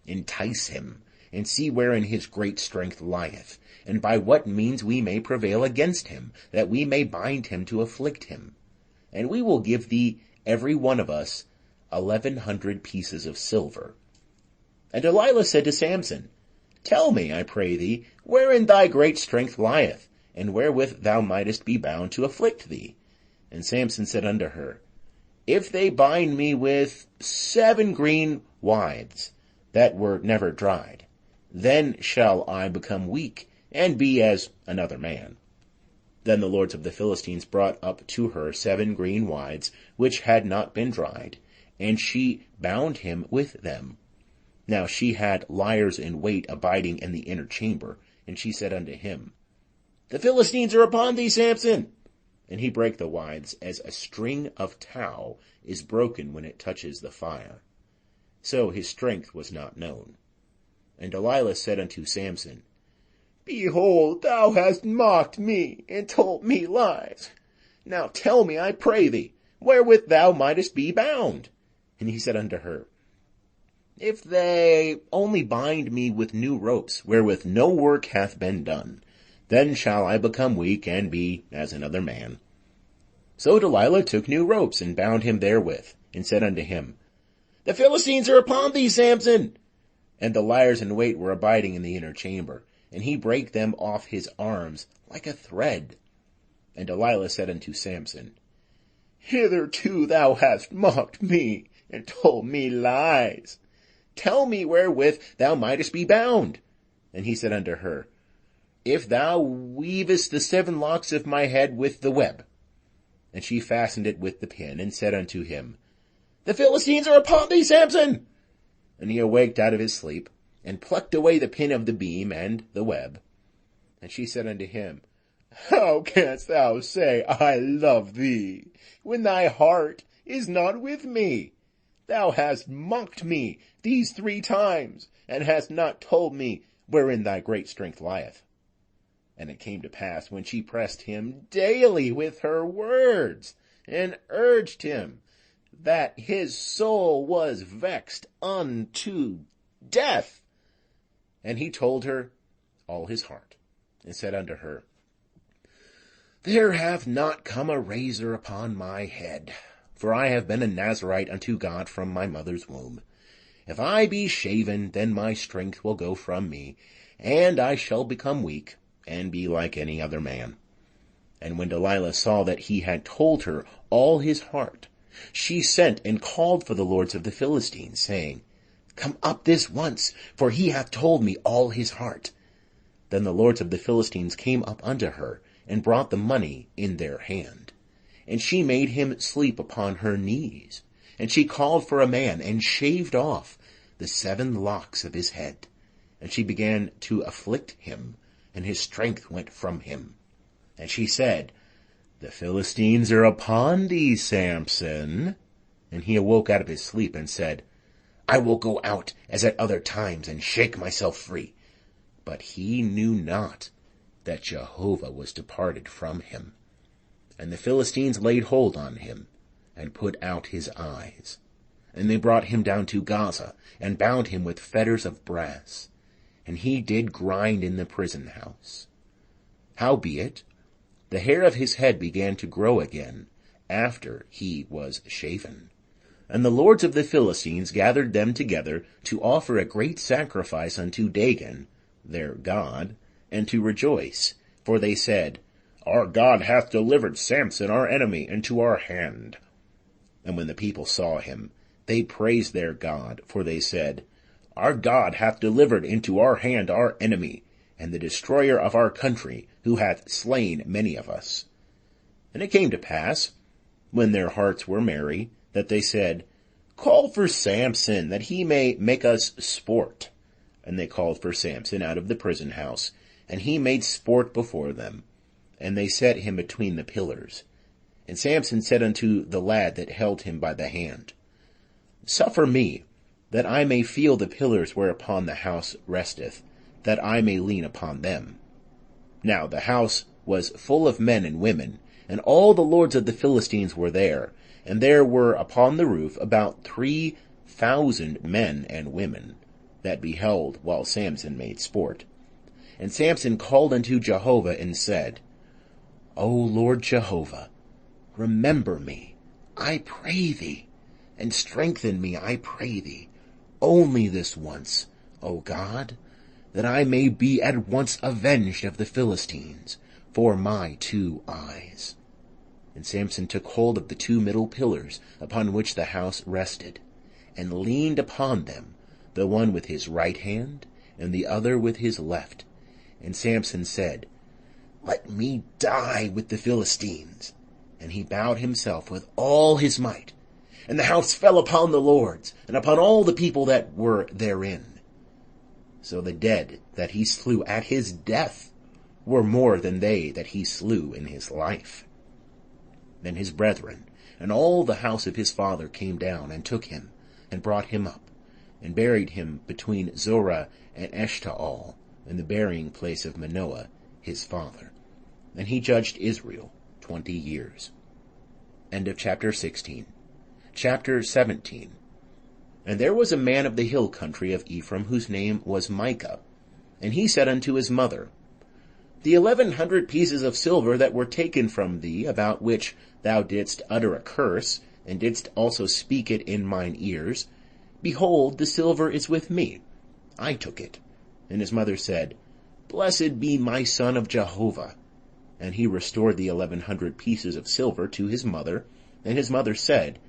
Entice him, and see wherein his great strength lieth, and by what means we may prevail against him, that we may bind him to afflict him. And we will give thee every one of us 1,100 pieces of silver. And Delilah said to Samson, Tell me, I pray thee, wherein thy great strength lieth, and wherewith thou mightest be bound to afflict thee. And Samson said unto her, If they bind me with 7 green withes that were never dried, then shall I become weak, and be as another man. Then the lords of the Philistines brought up to her 7 green withes, which had not been dried, and she bound him with them. Now she had liers in wait abiding in the inner chamber, and she said unto him, The Philistines are upon thee, Samson. And he brake the withes as a string of tow is broken when it touches the fire. So his strength was not known. And Delilah said unto Samson, Behold, thou hast mocked me, and told me lies. Now tell me, I pray thee, wherewith thou mightest be bound. And he said unto her, If they only bind me with new ropes, wherewith no work hath been done, then shall I become weak, and be as another man. So Delilah took new ropes, and bound him therewith, and said unto him, The Philistines are upon thee, Samson. And the liers in wait were abiding in the inner chamber, and he brake them off his arms like a thread. And Delilah said unto Samson, Hitherto thou hast mocked me, and told me lies. Tell me wherewith thou mightest be bound. And he said unto her, If thou weavest the 7 locks of my head with the web. And she fastened it with the pin, and said unto him, The Philistines are upon thee, Samson. And he awaked out of his sleep, and plucked away the pin of the beam and the web. And she said unto him, How canst thou say, I love thee, when thy heart is not with me? Thou hast mocked me these 3 times, and hast not told me wherein thy great strength lieth. And it came to pass, when she pressed him daily with her words, and urged him, that his soul was vexed unto death. And he told her all his heart, and said unto her, There hath not come a razor upon my head, for I have been a Nazarite unto God from my mother's womb. If I be shaven, then my strength will go from me, and I shall become weak, and be like any other man. And when Delilah saw that he had told her all his heart, she sent and called for the lords of the Philistines, saying, Come up this once, for he hath told me all his heart. Then the lords of the Philistines came up unto her, and brought the money in their hand. And she made him sleep upon her knees. And she called for a man, and shaved off the 7 locks of his head. And she began to afflict him, and his strength went from him. And she said, The Philistines are upon thee, Samson. And he awoke out of his sleep, and said, I will go out as at other times, and shake myself free. But he knew not that Jehovah was departed from him. And the Philistines laid hold on him, and put out his eyes. And they brought him down to Gaza, and bound him with fetters of brass. And he did grind in the prison house. Howbeit, the hair of his head began to grow again, after he was shaven. And the lords of the Philistines gathered them together to offer a great sacrifice unto Dagon, their god, and to rejoice. For they said, Our God hath delivered Samson our enemy into our hand. And when the people saw him, they praised their God, for they said, Our God hath delivered into our hand our enemy, and the destroyer of our country, who hath slain many of us. And it came to pass, when their hearts were merry, that they said, Call for Samson, that he may make us sport. And they called for Samson out of the prison house, and he made sport before them. And they set him between the pillars. And Samson said unto the lad that held him by the hand, Suffer me, that I may feel the pillars whereupon the house resteth, that I may lean upon them. Now the house was full of men and women, and all the lords of the Philistines were there, and there were upon the roof about 3,000 men and women. that beheld while Samson made sport. And Samson called unto Jehovah and said, O Lord Jehovah, remember me, I pray thee, and strengthen me, I pray thee, only this once, O God, that I may be at once avenged of the Philistines for my 2 eyes. And Samson took hold of the 2 middle pillars upon which the house rested, and leaned upon them, the one with his right hand, and the other with his left. And Samson said, Let me die with the Philistines. And he bowed himself with all his might. And the house fell upon the lords, and upon all the people that were therein. So the dead that he slew at his death were more than they that he slew in his life. Then his brethren and all the house of his father came down, and took him, and brought him up, and buried him between Zorah and Eshtaol, in the burying place of Manoah his father. And he judged Israel 20 years. End of chapter 16. Chapter 17. And there was a man of the hill country of Ephraim, whose name was Micah. And he said unto his mother, The 1,100 pieces of silver that were taken from thee, about which thou didst utter a curse, and didst also speak it in mine ears, behold, the silver is with me. I took it. And his mother said, Blessed be my son of Jehovah. And he restored the 1,100 pieces of silver to his mother. And his mother said,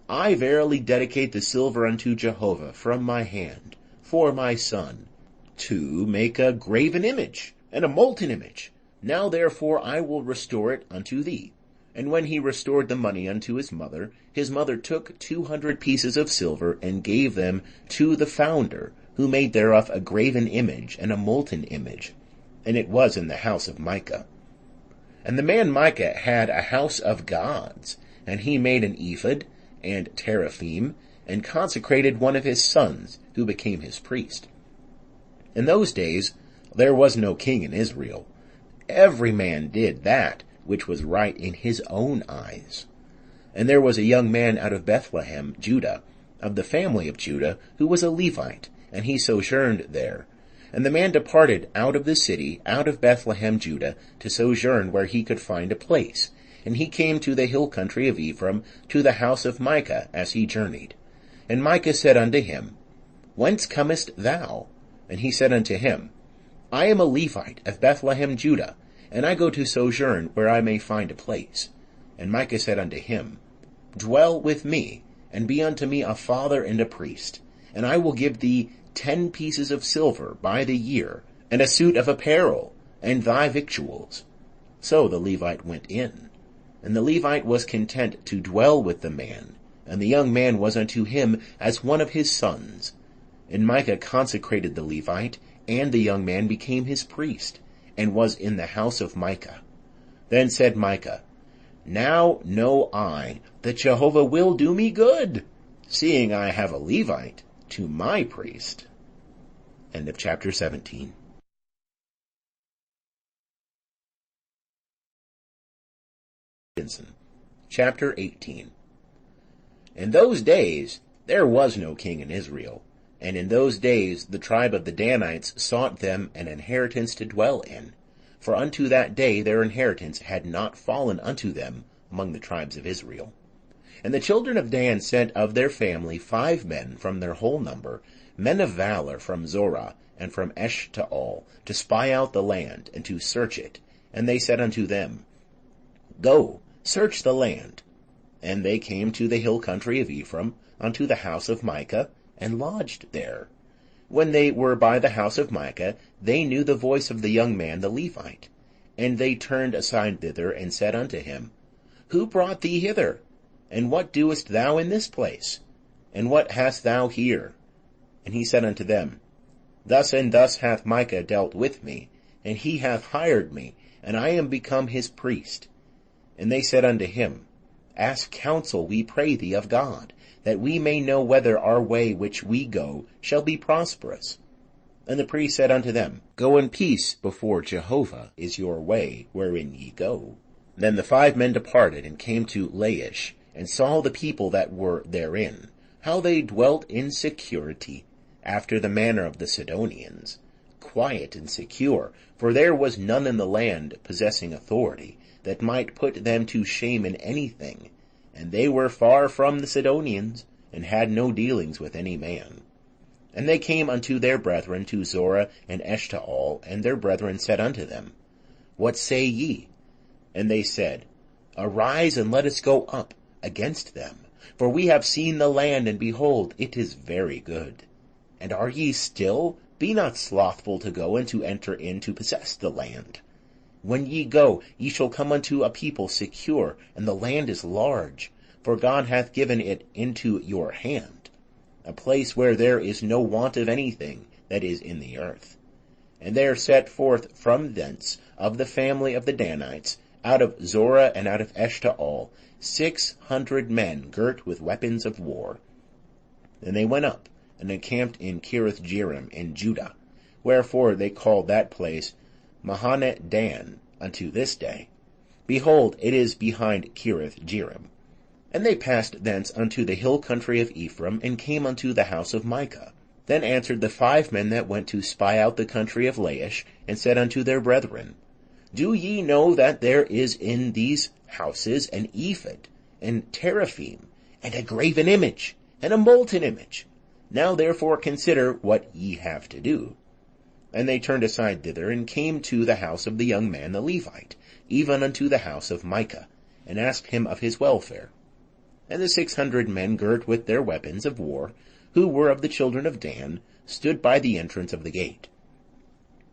I verily dedicate the silver unto Jehovah from my hand, for my son, to make a graven image, and a molten image. Now therefore I will restore it unto thee. And when he restored the money unto his mother took 200 pieces of silver, and gave them to the founder, who made thereof a graven image and a molten image. And it was in the house of Micah. And the man Micah had a house of gods, and he made an ephod and teraphim, and consecrated one of his sons, who became his priest. In those days there was no king in Israel. Every man did that which was right in his own eyes. And there was a young man out of Bethlehem, Judah, of the family of Judah, who was a Levite, and he sojourned there. And the man departed out of the city, out of Bethlehem, Judah, to sojourn where he could find a place. And he came to the hill country of Ephraim, to the house of Micah, as he journeyed. And Micah said unto him, Whence comest thou? And he said unto him, I am a Levite of Bethlehem, Judah, and I go to sojourn where I may find a place. And Micah said unto him, Dwell with me, and be unto me a father and a priest, and I will give thee 10 pieces of silver by the year, and a suit of apparel, and thy victuals. So the Levite went in. And the Levite was content to dwell with the man, and the young man was unto him as one of his sons. And Micah consecrated the Levite, and the young man became his priest, and was in the house of Micah. Then said Micah, Now know I that Jehovah will do me good, seeing I have a Levite to my priest. End of chapter 17. Chapter 18. In those days there was no king in Israel, and in those days the tribe of the Danites sought them an inheritance to dwell in, for unto that day their inheritance had not fallen unto them among the tribes of Israel. And the children of Dan sent of their family 5 men from their whole number, men of valor from Zorah and from Eshtaol, to spy out the land, and to search it. And they said unto them, Go, search the land. And they came to the hill country of Ephraim, unto the house of Micah, and lodged there. When they were by the house of Micah, they knew the voice of the young man the Levite. And they turned aside thither, and said unto him, Who brought thee hither? And what doest thou in this place? And what hast thou here? And he said unto them, Thus and thus hath Micah dealt with me, and he hath hired me, and I am become his priest. And they said unto him, Ask counsel, we pray thee, of God, that we may know whether our way which we go shall be prosperous. And the priest said unto them, Go in peace before Jehovah is your way wherein ye go. Then the 5 men departed, and came to Laish, and saw the people that were therein, how they dwelt in security, after the manner of the Sidonians, quiet and secure, for there was none in the land possessing authority, that might put them to shame in anything, and they were far from the Sidonians, and had no dealings with any man. And they came unto their brethren to Zorah and Eshtaol, and their brethren said unto them, What say ye? And they said, Arise, and let us go up against them, for we have seen the land, and behold, it is very good. And are ye still? Be not slothful to go and to enter in to possess the land. When ye go, ye shall come unto a people secure, and the land is large, for God hath given it into your hand, a place where there is no want of anything that is in the earth. And there set forth from thence of the family of the Danites, out of Zorah and out of Eshtaol, 600 men girt with weapons of war. And they went up, and encamped in Kirith-Jearim in Judah, wherefore they called that place Mahaneh Dan unto this day. Behold, it is behind Kirith-Jearim. And they passed thence unto the hill country of Ephraim, and came unto the house of Micah. Then answered the 5 men that went to spy out the country of Laish, and said unto their brethren, Do ye know that there is in these houses an ephod, and teraphim, and a graven image, and a molten image? Now therefore consider what ye have to do. And they turned aside thither, and came to the house of the young man the Levite, even unto the house of Micah, and asked him of his welfare. And the 600 men girt with their weapons of war, who were of the children of Dan, stood by the entrance of the gate.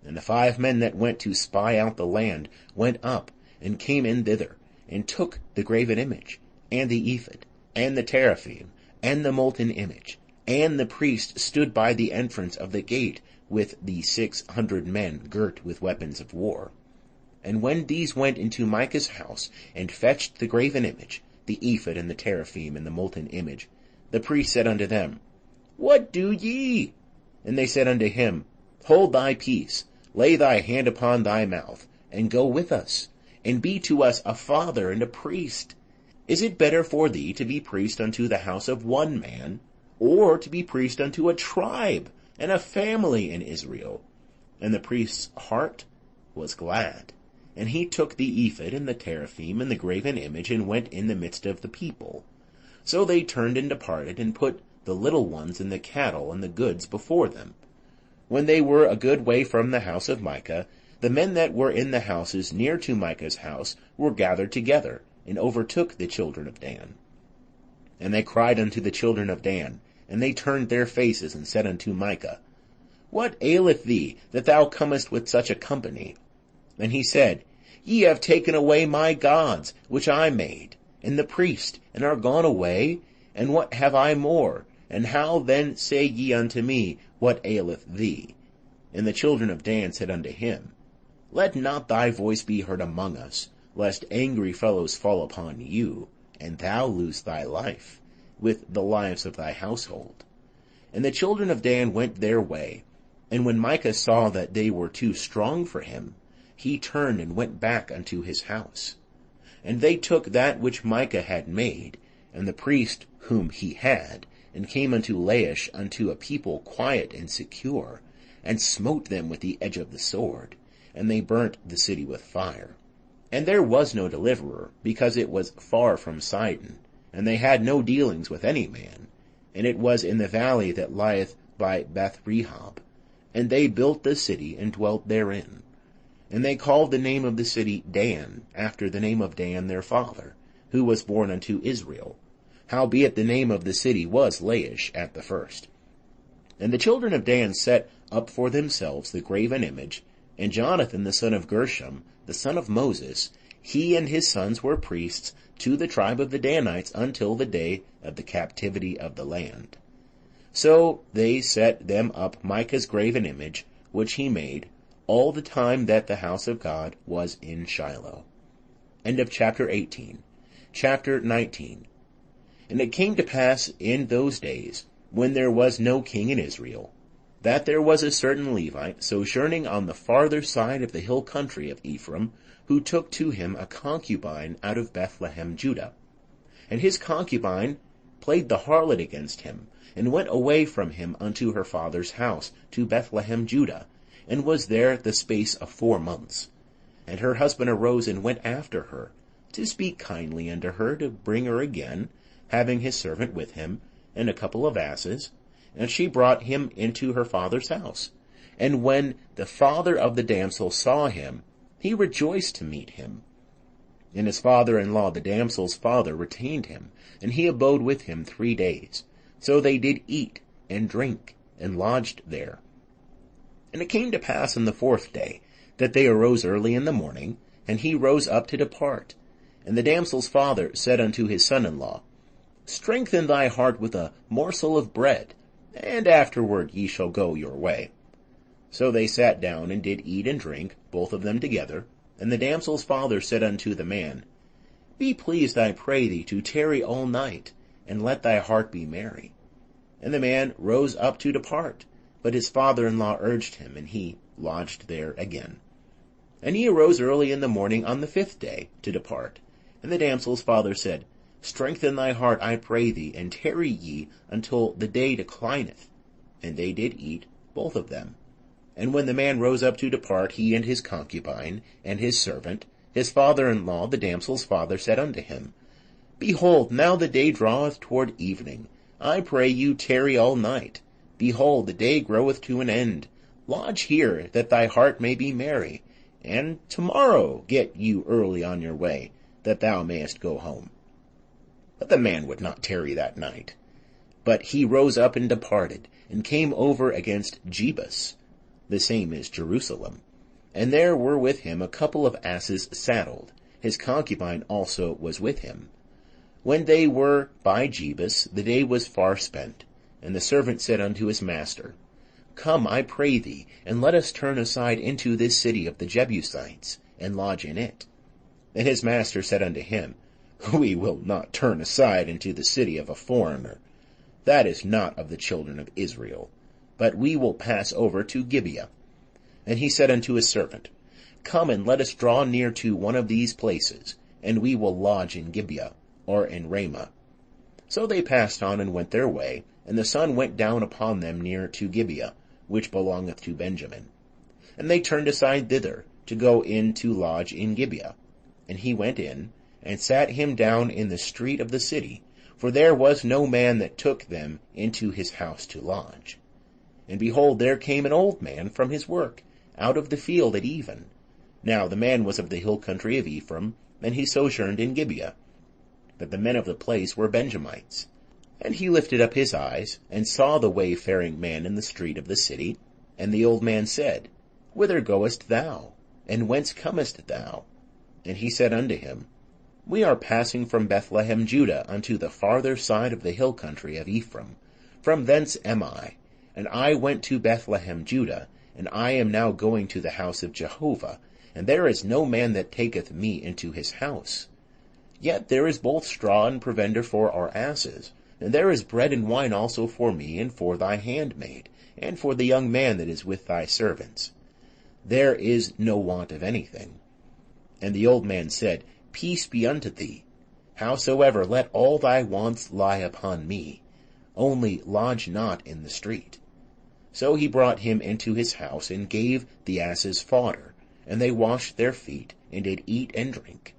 And the 5 men that went to spy out the land went up, and came in thither, and took the graven image, and the ephod, and the teraphim, and the molten image. And the priest stood by the entrance of the gate with the 600 men girt with weapons of war. And when these went into Micah's house, and fetched the graven image, the ephod, and the teraphim, and the molten image, the priest said unto them, What do ye? And they said unto him, Hold thy peace, lay thy hand upon thy mouth, and go with us, and be to us a father and a priest. Is it better for thee to be priest unto the house of one man, or to be priest unto a tribe and a family in Israel? And the priest's heart was glad. And he took the ephod and the teraphim and the graven image, and went in the midst of the people. So they turned and departed, and put the little ones and the cattle and the goods before them. When they were a good way from the house of Micah, the men that were in the houses near to Micah's house were gathered together, and overtook the children of Dan. And they cried unto the children of Dan, and they turned their faces, and said unto Micah, What aileth thee, that thou comest with such a company? And he said, Ye have taken away my gods, which I made, and the priest, and are gone away, and what have I more? And how then say ye unto me, What aileth thee? And the children of Dan said unto him, Let not thy voice be heard among us, lest angry fellows fall upon you, and thou lose thy life, with the lives of thy household. And the children of Dan went their way, and when Micah saw that they were too strong for him, he turned and went back unto his house. And they took that which Micah had made, and the priest whom he had, and came unto Laish, unto a people quiet and secure, and smote them with the edge of the sword, and they burnt the city with fire. And there was no deliverer, because it was far from Sidon, and they had no dealings with any man, and it was in the valley that lieth by Beth-rehob. And they built the city, and dwelt therein. And they called the name of the city Dan, after the name of Dan their father, who was born unto Israel. Howbeit the name of the city was Laish at the first. And the children of Dan set up for themselves the graven image, and Jonathan the son of Gershom, the son of Moses, he and his sons were priests to the tribe of the Danites until the day of the captivity of the land. So they set them up Micah's graven image, which he made, all the time that the house of God was in Shiloh. End of chapter 18. Chapter 19. And it came to pass in those days, when there was no king in Israel, that there was a certain Levite sojourning on the farther side of the hill country of Ephraim, who took to him a concubine out of Bethlehem, Judah. And his concubine played the harlot against him, and went away from him unto her father's house to Bethlehem, Judah, and was there the space of 4 months. And her husband arose and went after her, to speak kindly unto her, to bring her again, having his servant with him, and a couple of asses. And she brought him into her father's house. And when the father of the damsel saw him, he rejoiced to meet him. And his father-in-law, the damsel's father, retained him, and he abode with him 3 days. So they did eat and drink, and lodged there. And it came to pass on the 4th day, that they arose early in the morning, and he rose up to depart. And the damsel's father said unto his son-in-law, Strengthen thy heart with a morsel of bread, and afterward ye shall go your way. So they sat down, and did eat and drink, both of them together. And the damsel's father said unto the man, Be pleased, I pray thee, to tarry all night, and let thy heart be merry. And the man rose up to depart, but his father-in-law urged him, and he lodged there again. And he arose early in the morning on the 5th day to depart. And the damsel's father said, Strengthen thy heart, I pray thee, and tarry ye until the day declineth. And they did eat, both of them. And when the man rose up to depart, he and his concubine, and his servant, his father-in-law, the damsel's father, said unto him, Behold, now the day draweth toward evening. I pray you tarry all night. Behold, the day groweth to an end. Lodge here, that thy heart may be merry. And tomorrow get you early on your way, that thou mayest go home. But the man would not tarry that night. But he rose up and departed, and came over against Jebus. The same is Jerusalem. And there were with him a couple of asses saddled. His concubine also was with him. When they were by Jebus, the day was far spent. And the servant said unto his master, Come, I pray thee, and let us turn aside into this city of the Jebusites, and lodge in it. And his master said unto him, We will not turn aside into the city of a foreigner. That is not of the children of Israel. But we will pass over to Gibeah. And he said unto his servant, Come, and let us draw near to one of these places, and we will lodge in Gibeah, or in Ramah. So they passed on and went their way, and the sun went down upon them near to Gibeah, which belongeth to Benjamin. And they turned aside thither, to go in to lodge in Gibeah. And he went in, and sat him down in the street of the city, for there was no man that took them into his house to lodge. And behold, there came an old man from his work, out of the field at even. Now the man was of the hill country of Ephraim, and he sojourned in Gibeah. But the men of the place were Benjamites. And he lifted up his eyes, and saw the wayfaring man in the street of the city. And the old man said, Whither goest thou? And whence comest thou? And he said unto him, We are passing from Bethlehem, Judah, unto the farther side of the hill country of Ephraim. From thence am I. And I went to Bethlehem, Judah, and I am now going to the house of Jehovah, and there is no man that taketh me into his house. Yet there is both straw and provender for our asses, and there is bread and wine also for me, and for thy handmaid, and for the young man that is with thy servants. There is no want of anything. And the old man said, Peace be unto thee. Howsoever, let all thy wants lie upon me. Only lodge not in the street. So he brought him into his house, and gave the asses fodder, and they washed their feet, and did eat and drink.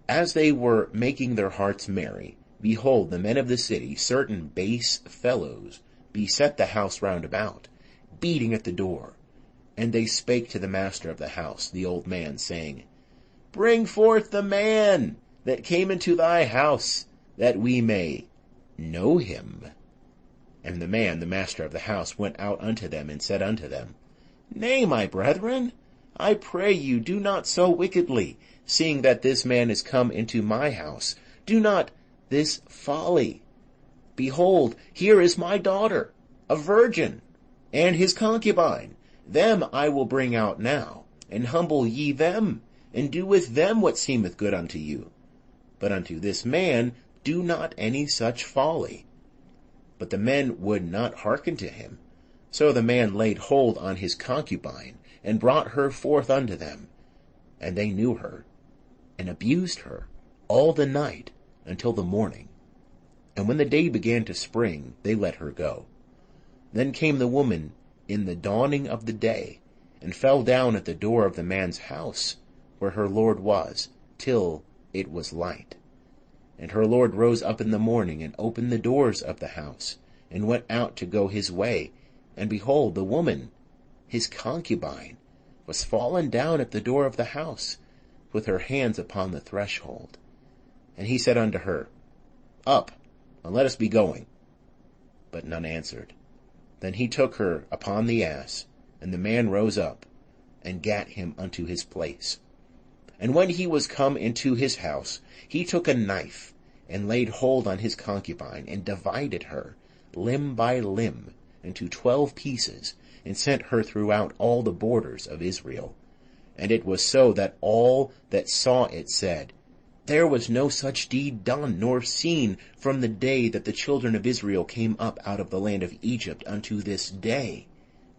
As they were making their hearts merry, behold, the men of the city, certain base fellows, beset the house round about, beating at the door. And they spake to the master of the house, the old man, saying, Bring forth the man that came into thy house, that we may know him. And the man, the master of the house, went out unto them, and said unto them, Nay, my brethren, I pray you, do not so wickedly, seeing that this man is come into my house. Do not this folly. Behold, here is my daughter, a virgin, and his concubine. Them I will bring out now, and humble ye them, and do with them what seemeth good unto you. But unto this man do not any such folly. But the men would not hearken to him. So the man laid hold on his concubine, and brought her forth unto them. And they knew her, and abused her all the night until the morning. And when the day began to spring, they let her go. Then came the woman in the dawning of the day, and fell down at the door of the man's house, where her lord was, till it was light. And her lord rose up in the morning, and opened the doors of the house, and went out to go his way. And behold, the woman, his concubine, was fallen down at the door of the house, with her hands upon the threshold. And he said unto her, Up, and let us be going. But none answered. Then he took her upon the ass, and the man rose up, and gat him unto his place. And when he was come into his house, he took a knife, and laid hold on his concubine, and divided her, limb by limb, into 12 pieces, and sent her throughout all the borders of Israel. And it was so that all that saw it said, There was no such deed done, nor seen, from the day that the children of Israel came up out of the land of Egypt unto this day.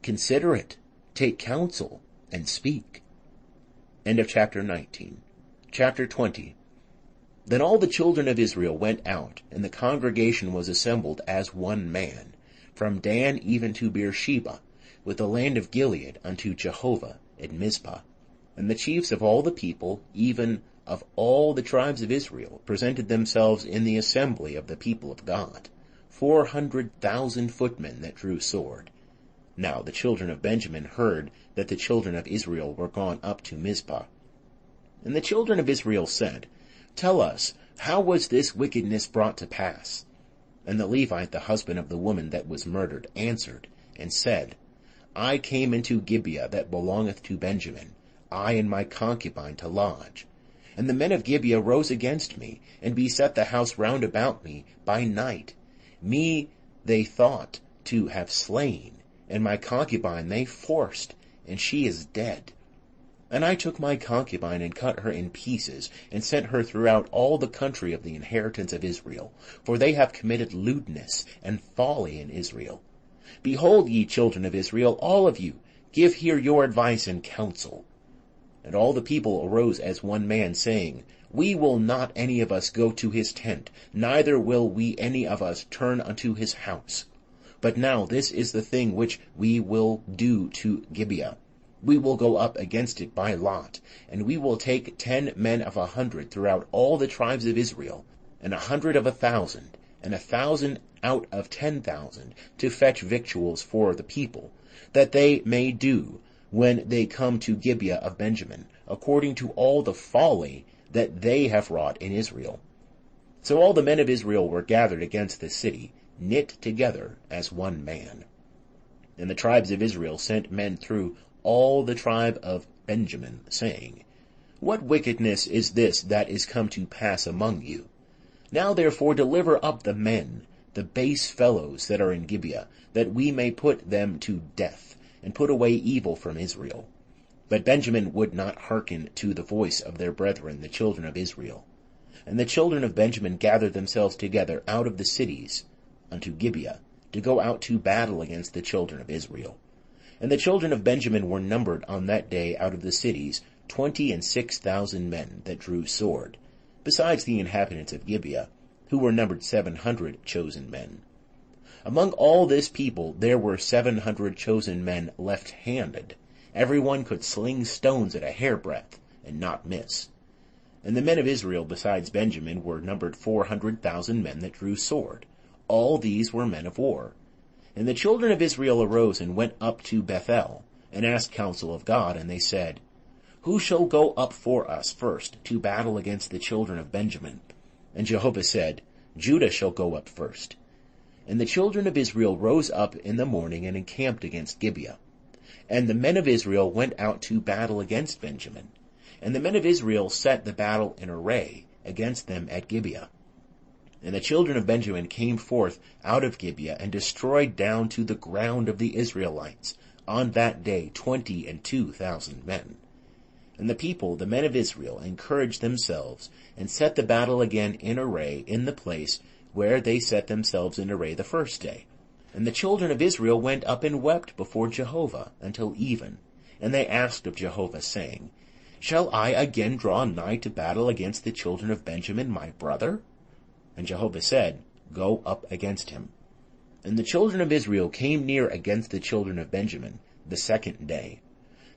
Consider it, take counsel, and speak. End of chapter 19. Chapter 20. Then all the children of Israel went out, and the congregation was assembled as one man, from Dan even to Beersheba, with the land of Gilead, unto Jehovah at Mizpah. And the chiefs of all the people, even of all the tribes of Israel, presented themselves in the assembly of the people of God, 400,000 footmen that drew sword. Now the children of Benjamin heard that the children of Israel were gone up to Mizpah. And the children of Israel said, Tell us, how was this wickedness brought to pass? And the Levite, the husband of the woman that was murdered, answered and said, I came into Gibeah that belongeth to Benjamin, I and my concubine, to lodge. And the men of Gibeah rose against me, and beset the house round about me by night. Me they thought to have slain, and my concubine they forced, and she is dead. And I took my concubine, and cut her in pieces, and sent her throughout all the country of the inheritance of Israel, for they have committed lewdness and folly in Israel. Behold, ye children of Israel, all of you, give here your advice and counsel. And all the people arose as one man, saying, We will not any of us go to his tent, neither will we any of us turn unto his house. But now this is the thing which we will do to Gibeah. We will go up against it by lot, and we will take 10 men of 100 throughout all the tribes of Israel, and 100 of 1,000, and 1,000 out of 10,000, to fetch victuals for the people, that they may do, when they come to Gibeah of Benjamin, according to all the folly that they have wrought in Israel. So all the men of Israel were gathered against the city, knit together as one man. And the tribes of Israel sent men through all the tribe of Benjamin, saying, What wickedness is this that is come to pass among you? Now therefore deliver up the men, the base fellows that are in Gibeah, that we may put them to death, and put away evil from Israel. But Benjamin would not hearken to the voice of their brethren, the children of Israel. And the children of Benjamin gathered themselves together out of the cities unto Gibeah, to go out to battle against the children of Israel. And the children of Benjamin were numbered on that day out of the cities 26,000 men that drew sword, besides the inhabitants of Gibeah, who were numbered 700 chosen men. Among all this people there were 700 chosen men left-handed. Every one could sling stones at a hairbreadth, and not miss. And the men of Israel besides Benjamin were numbered 400,000 men that drew sword. All these were men of war. And the children of Israel arose and went up to Bethel, and asked counsel of God, and they said, Who shall go up for us first to battle against the children of Benjamin? And Jehovah said, Judah shall go up first. And the children of Israel rose up in the morning and encamped against Gibeah. And the men of Israel went out to battle against Benjamin. And the men of Israel set the battle in array against them at Gibeah. And the children of Benjamin came forth out of Gibeah, and destroyed down to the ground of the Israelites on that day 22,000 men. And the people, the men of Israel, encouraged themselves, and set the battle again in array in the place where they set themselves in array the first day. And the children of Israel went up and wept before Jehovah until even. And they asked of Jehovah, saying, Shall I again draw nigh to battle against the children of Benjamin my brother? And Jehovah said, go up against him. And the children of Israel came near against the children of Benjamin the second day.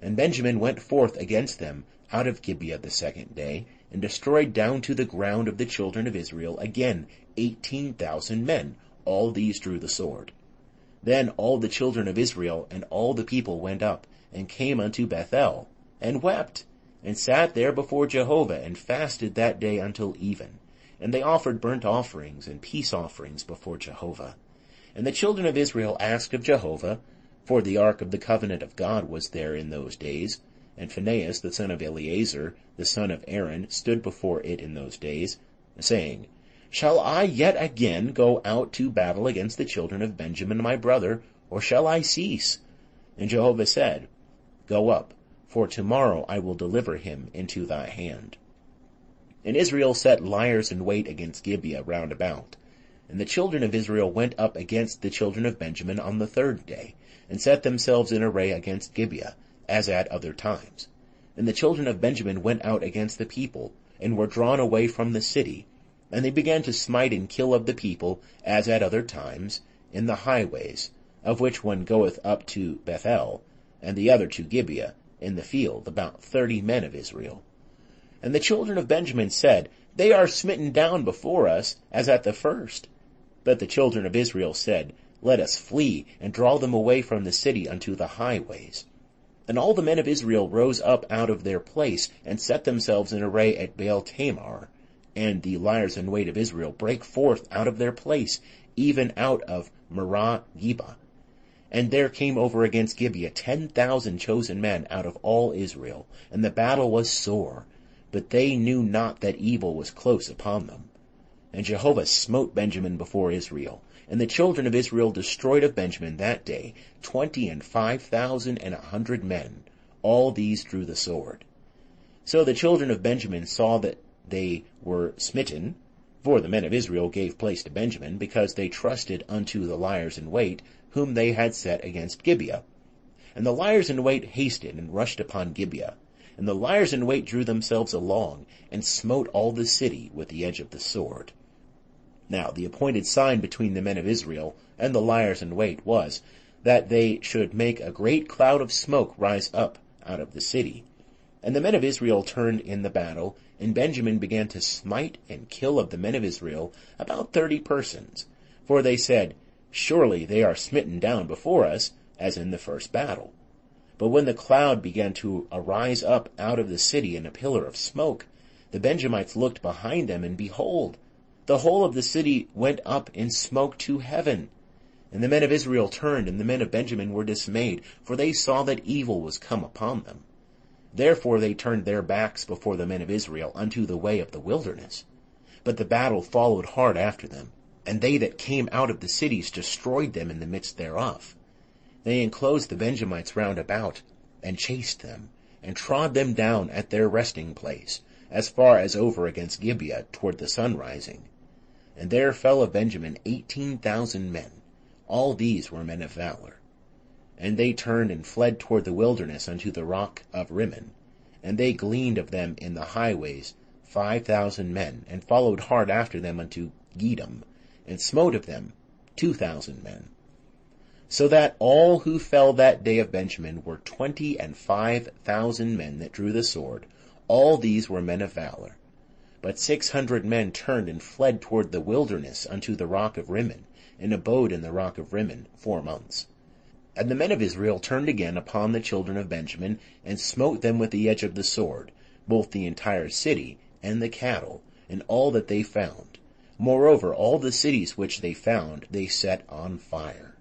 And Benjamin went forth against them out of Gibeah the second day, and destroyed down to the ground of the children of Israel again 18,000 men. All these drew the sword. Then all the children of Israel and all the people went up, and came unto Bethel, and wept, and sat there before Jehovah, and fasted that day until even. And they offered burnt offerings and peace offerings before Jehovah. And the children of Israel asked of Jehovah, for the ark of the covenant of God was there in those days, and Phinehas the son of Eleazar, the son of Aaron, stood before it in those days, saying, Shall I yet again go out to battle against the children of Benjamin my brother, or shall I cease? And Jehovah said, Go up, for tomorrow I will deliver him into thy hand. And Israel set liers in wait against Gibeah round about. And the children of Israel went up against the children of Benjamin on the third day, and set themselves in array against Gibeah, as at other times. And the children of Benjamin went out against the people, and were drawn away from the city. And they began to smite and kill of the people, as at other times, in the highways, of which one goeth up to Bethel, and the other to Gibeah, in the field, about 30 men of Israel. And the children of Benjamin said, They are smitten down before us, as at the first. But the children of Israel said, Let us flee, and draw them away from the city unto the highways. And all the men of Israel rose up out of their place, and set themselves in array at Baal-Tamar. And the liers in wait of Israel brake forth out of their place, even out of Merah-Geba. And there came over against Gibeah 10,000 chosen men out of all Israel, and the battle was sore, but they knew not that evil was close upon them. And Jehovah smote Benjamin before Israel, and the children of Israel destroyed of Benjamin that day 25,100 men. All these drew the sword. So the children of Benjamin saw that they were smitten, for the men of Israel gave place to Benjamin, because they trusted unto the liers in wait, whom they had set against Gibeah. And the liers in wait hasted and rushed upon Gibeah. And the liers in wait drew themselves along, and smote all the city with the edge of the sword. Now the appointed sign between the men of Israel and the liers in wait was, that they should make a great cloud of smoke rise up out of the city. And the men of Israel turned in the battle, and Benjamin began to smite and kill of the men of Israel about 30 persons. For they said, Surely they are smitten down before us, as in the first battle. But when the cloud began to arise up out of the city in a pillar of smoke, the Benjamites looked behind them, and behold, the whole of the city went up in smoke to heaven. And the men of Israel turned, and the men of Benjamin were dismayed, for they saw that evil was come upon them. Therefore they turned their backs before the men of Israel unto the way of the wilderness. But the battle followed hard after them, and they that came out of the cities destroyed them in the midst thereof. They enclosed the Benjamites round about, and chased them, and trod them down at their resting place, as far as over against Gibeah toward the sun rising. And there fell of Benjamin 18,000 men. All these were men of valor. And they turned and fled toward the wilderness unto the rock of Rimmon. And they gleaned of them in the highways 5,000 men, and followed hard after them unto Gedum, and smote of them 2,000 men. So that all who fell that day of Benjamin were 25,000 men that drew the sword. All these were men of valor. But 600 men turned and fled toward the wilderness unto the rock of Rimmon, and abode in the rock of Rimmon 4 months. And the men of Israel turned again upon the children of Benjamin, and smote them with the edge of the sword, both the entire city, and the cattle, and all that they found. Moreover, all the cities which they found they set on fire.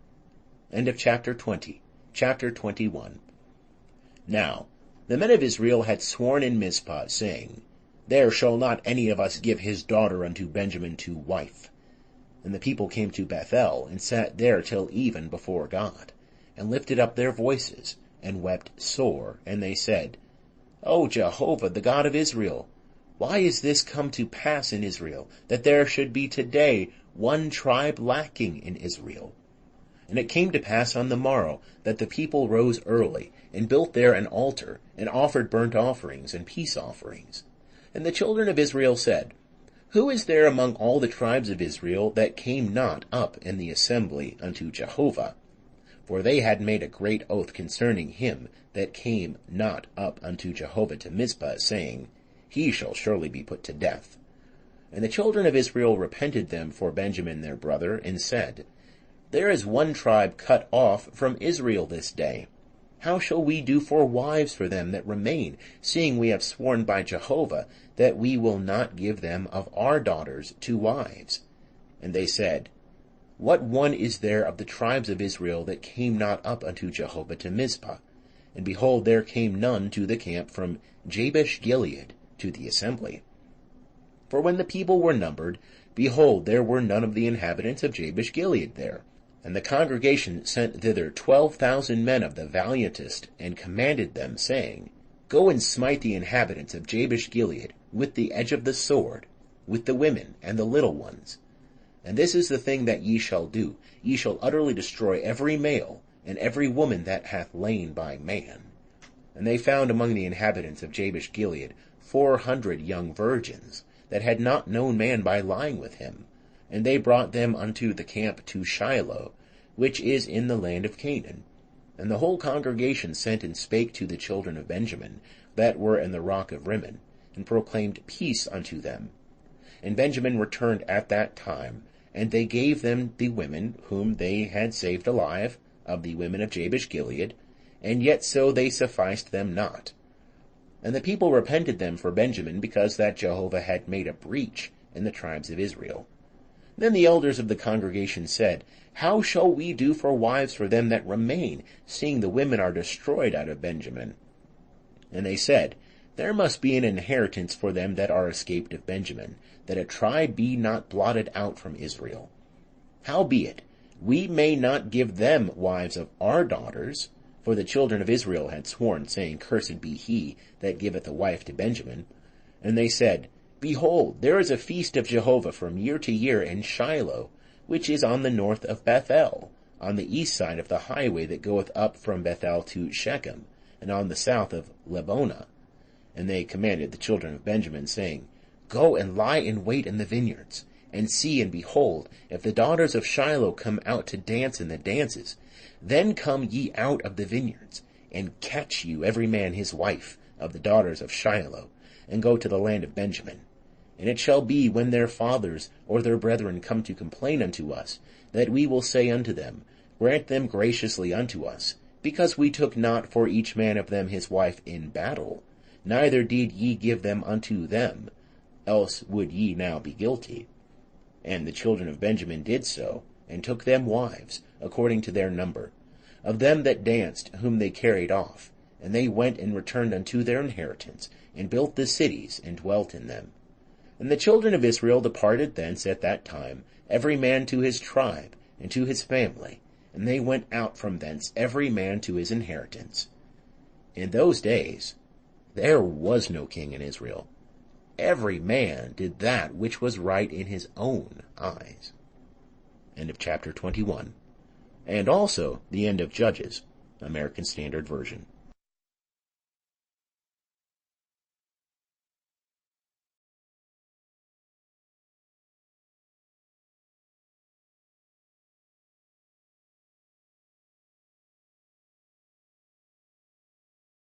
End of chapter 20. Chapter 21. Now the men of Israel had sworn in Mizpah, saying, There shall not any of us give his daughter unto Benjamin to wife. And the people came to Bethel, and sat there till even before God, and lifted up their voices, and wept sore. And they said, O Jehovah, the God of Israel, why is this come to pass in Israel, that there should be today one tribe lacking in Israel? And it came to pass on the morrow, that the people rose early, and built there an altar, and offered burnt offerings and peace offerings. And the children of Israel said, Who is there among all the tribes of Israel that came not up in the assembly unto Jehovah? For they had made a great oath concerning him that came not up unto Jehovah to Mizpah, saying, He shall surely be put to death. And the children of Israel repented them for Benjamin their brother, and said, There is one tribe cut off from Israel this day. How shall we do for wives for them that remain, seeing we have sworn by Jehovah that we will not give them of our daughters to wives? And they said, What one is there of the tribes of Israel that came not up unto Jehovah to Mizpah? And behold, there came none to the camp from Jabesh Gilead to the assembly. For when the people were numbered, behold, there were none of the inhabitants of Jabesh Gilead there. And the congregation sent thither 12,000 men of the valiantest, and commanded them, saying, Go and smite the inhabitants of Jabesh Gilead with the edge of the sword, with the women and the little ones. And this is the thing that ye shall do. Ye shall utterly destroy every male, and every woman that hath lain by man. And they found among the inhabitants of Jabesh Gilead 400 young virgins, that had not known man by lying with him. And they brought them unto the camp to Shiloh, which is in the land of Canaan. And the whole congregation sent and spake to the children of Benjamin, that were in the rock of Rimmon, and proclaimed peace unto them. And Benjamin returned at that time, and they gave them the women whom they had saved alive, of the women of Jabesh Gilead, and yet so they sufficed them not. And the people repented them for Benjamin, because that Jehovah had made a breach in the tribes of Israel. Then the elders of the congregation said, How shall we do for wives for them that remain, seeing the women are destroyed out of Benjamin? And they said, There must be an inheritance for them that are escaped of Benjamin, that a tribe be not blotted out from Israel. Howbeit, we may not give them wives of our daughters, for the children of Israel had sworn, saying, Cursed be he that giveth a wife to Benjamin. And they said, Behold, there is a feast of Jehovah from year to year in Shiloh, which is on the north of Bethel, on the east side of the highway that goeth up from Bethel to Shechem, and on the south of Lebonah. And they commanded the children of Benjamin, saying, Go and lie in wait in the vineyards, and see and behold, if the daughters of Shiloh come out to dance in the dances, then come ye out of the vineyards, and catch you every man his wife of the daughters of Shiloh, and go to the land of Benjamin. And it shall be, when their fathers or their brethren come to complain unto us, that we will say unto them, Grant them graciously unto us, because we took not for each man of them his wife in battle, neither did ye give them unto them, else would ye now be guilty. And the children of Benjamin did so, and took them wives, according to their number, of them that danced, whom they carried off. And they went and returned unto their inheritance, and built the cities, and dwelt in them. And the children of Israel departed thence at that time, every man to his tribe, and to his family, and they went out from thence every man to his inheritance. In those days there was no king in Israel. Every man did that which was right in his own eyes. End of chapter 21. And also the end of Judges, American Standard Version.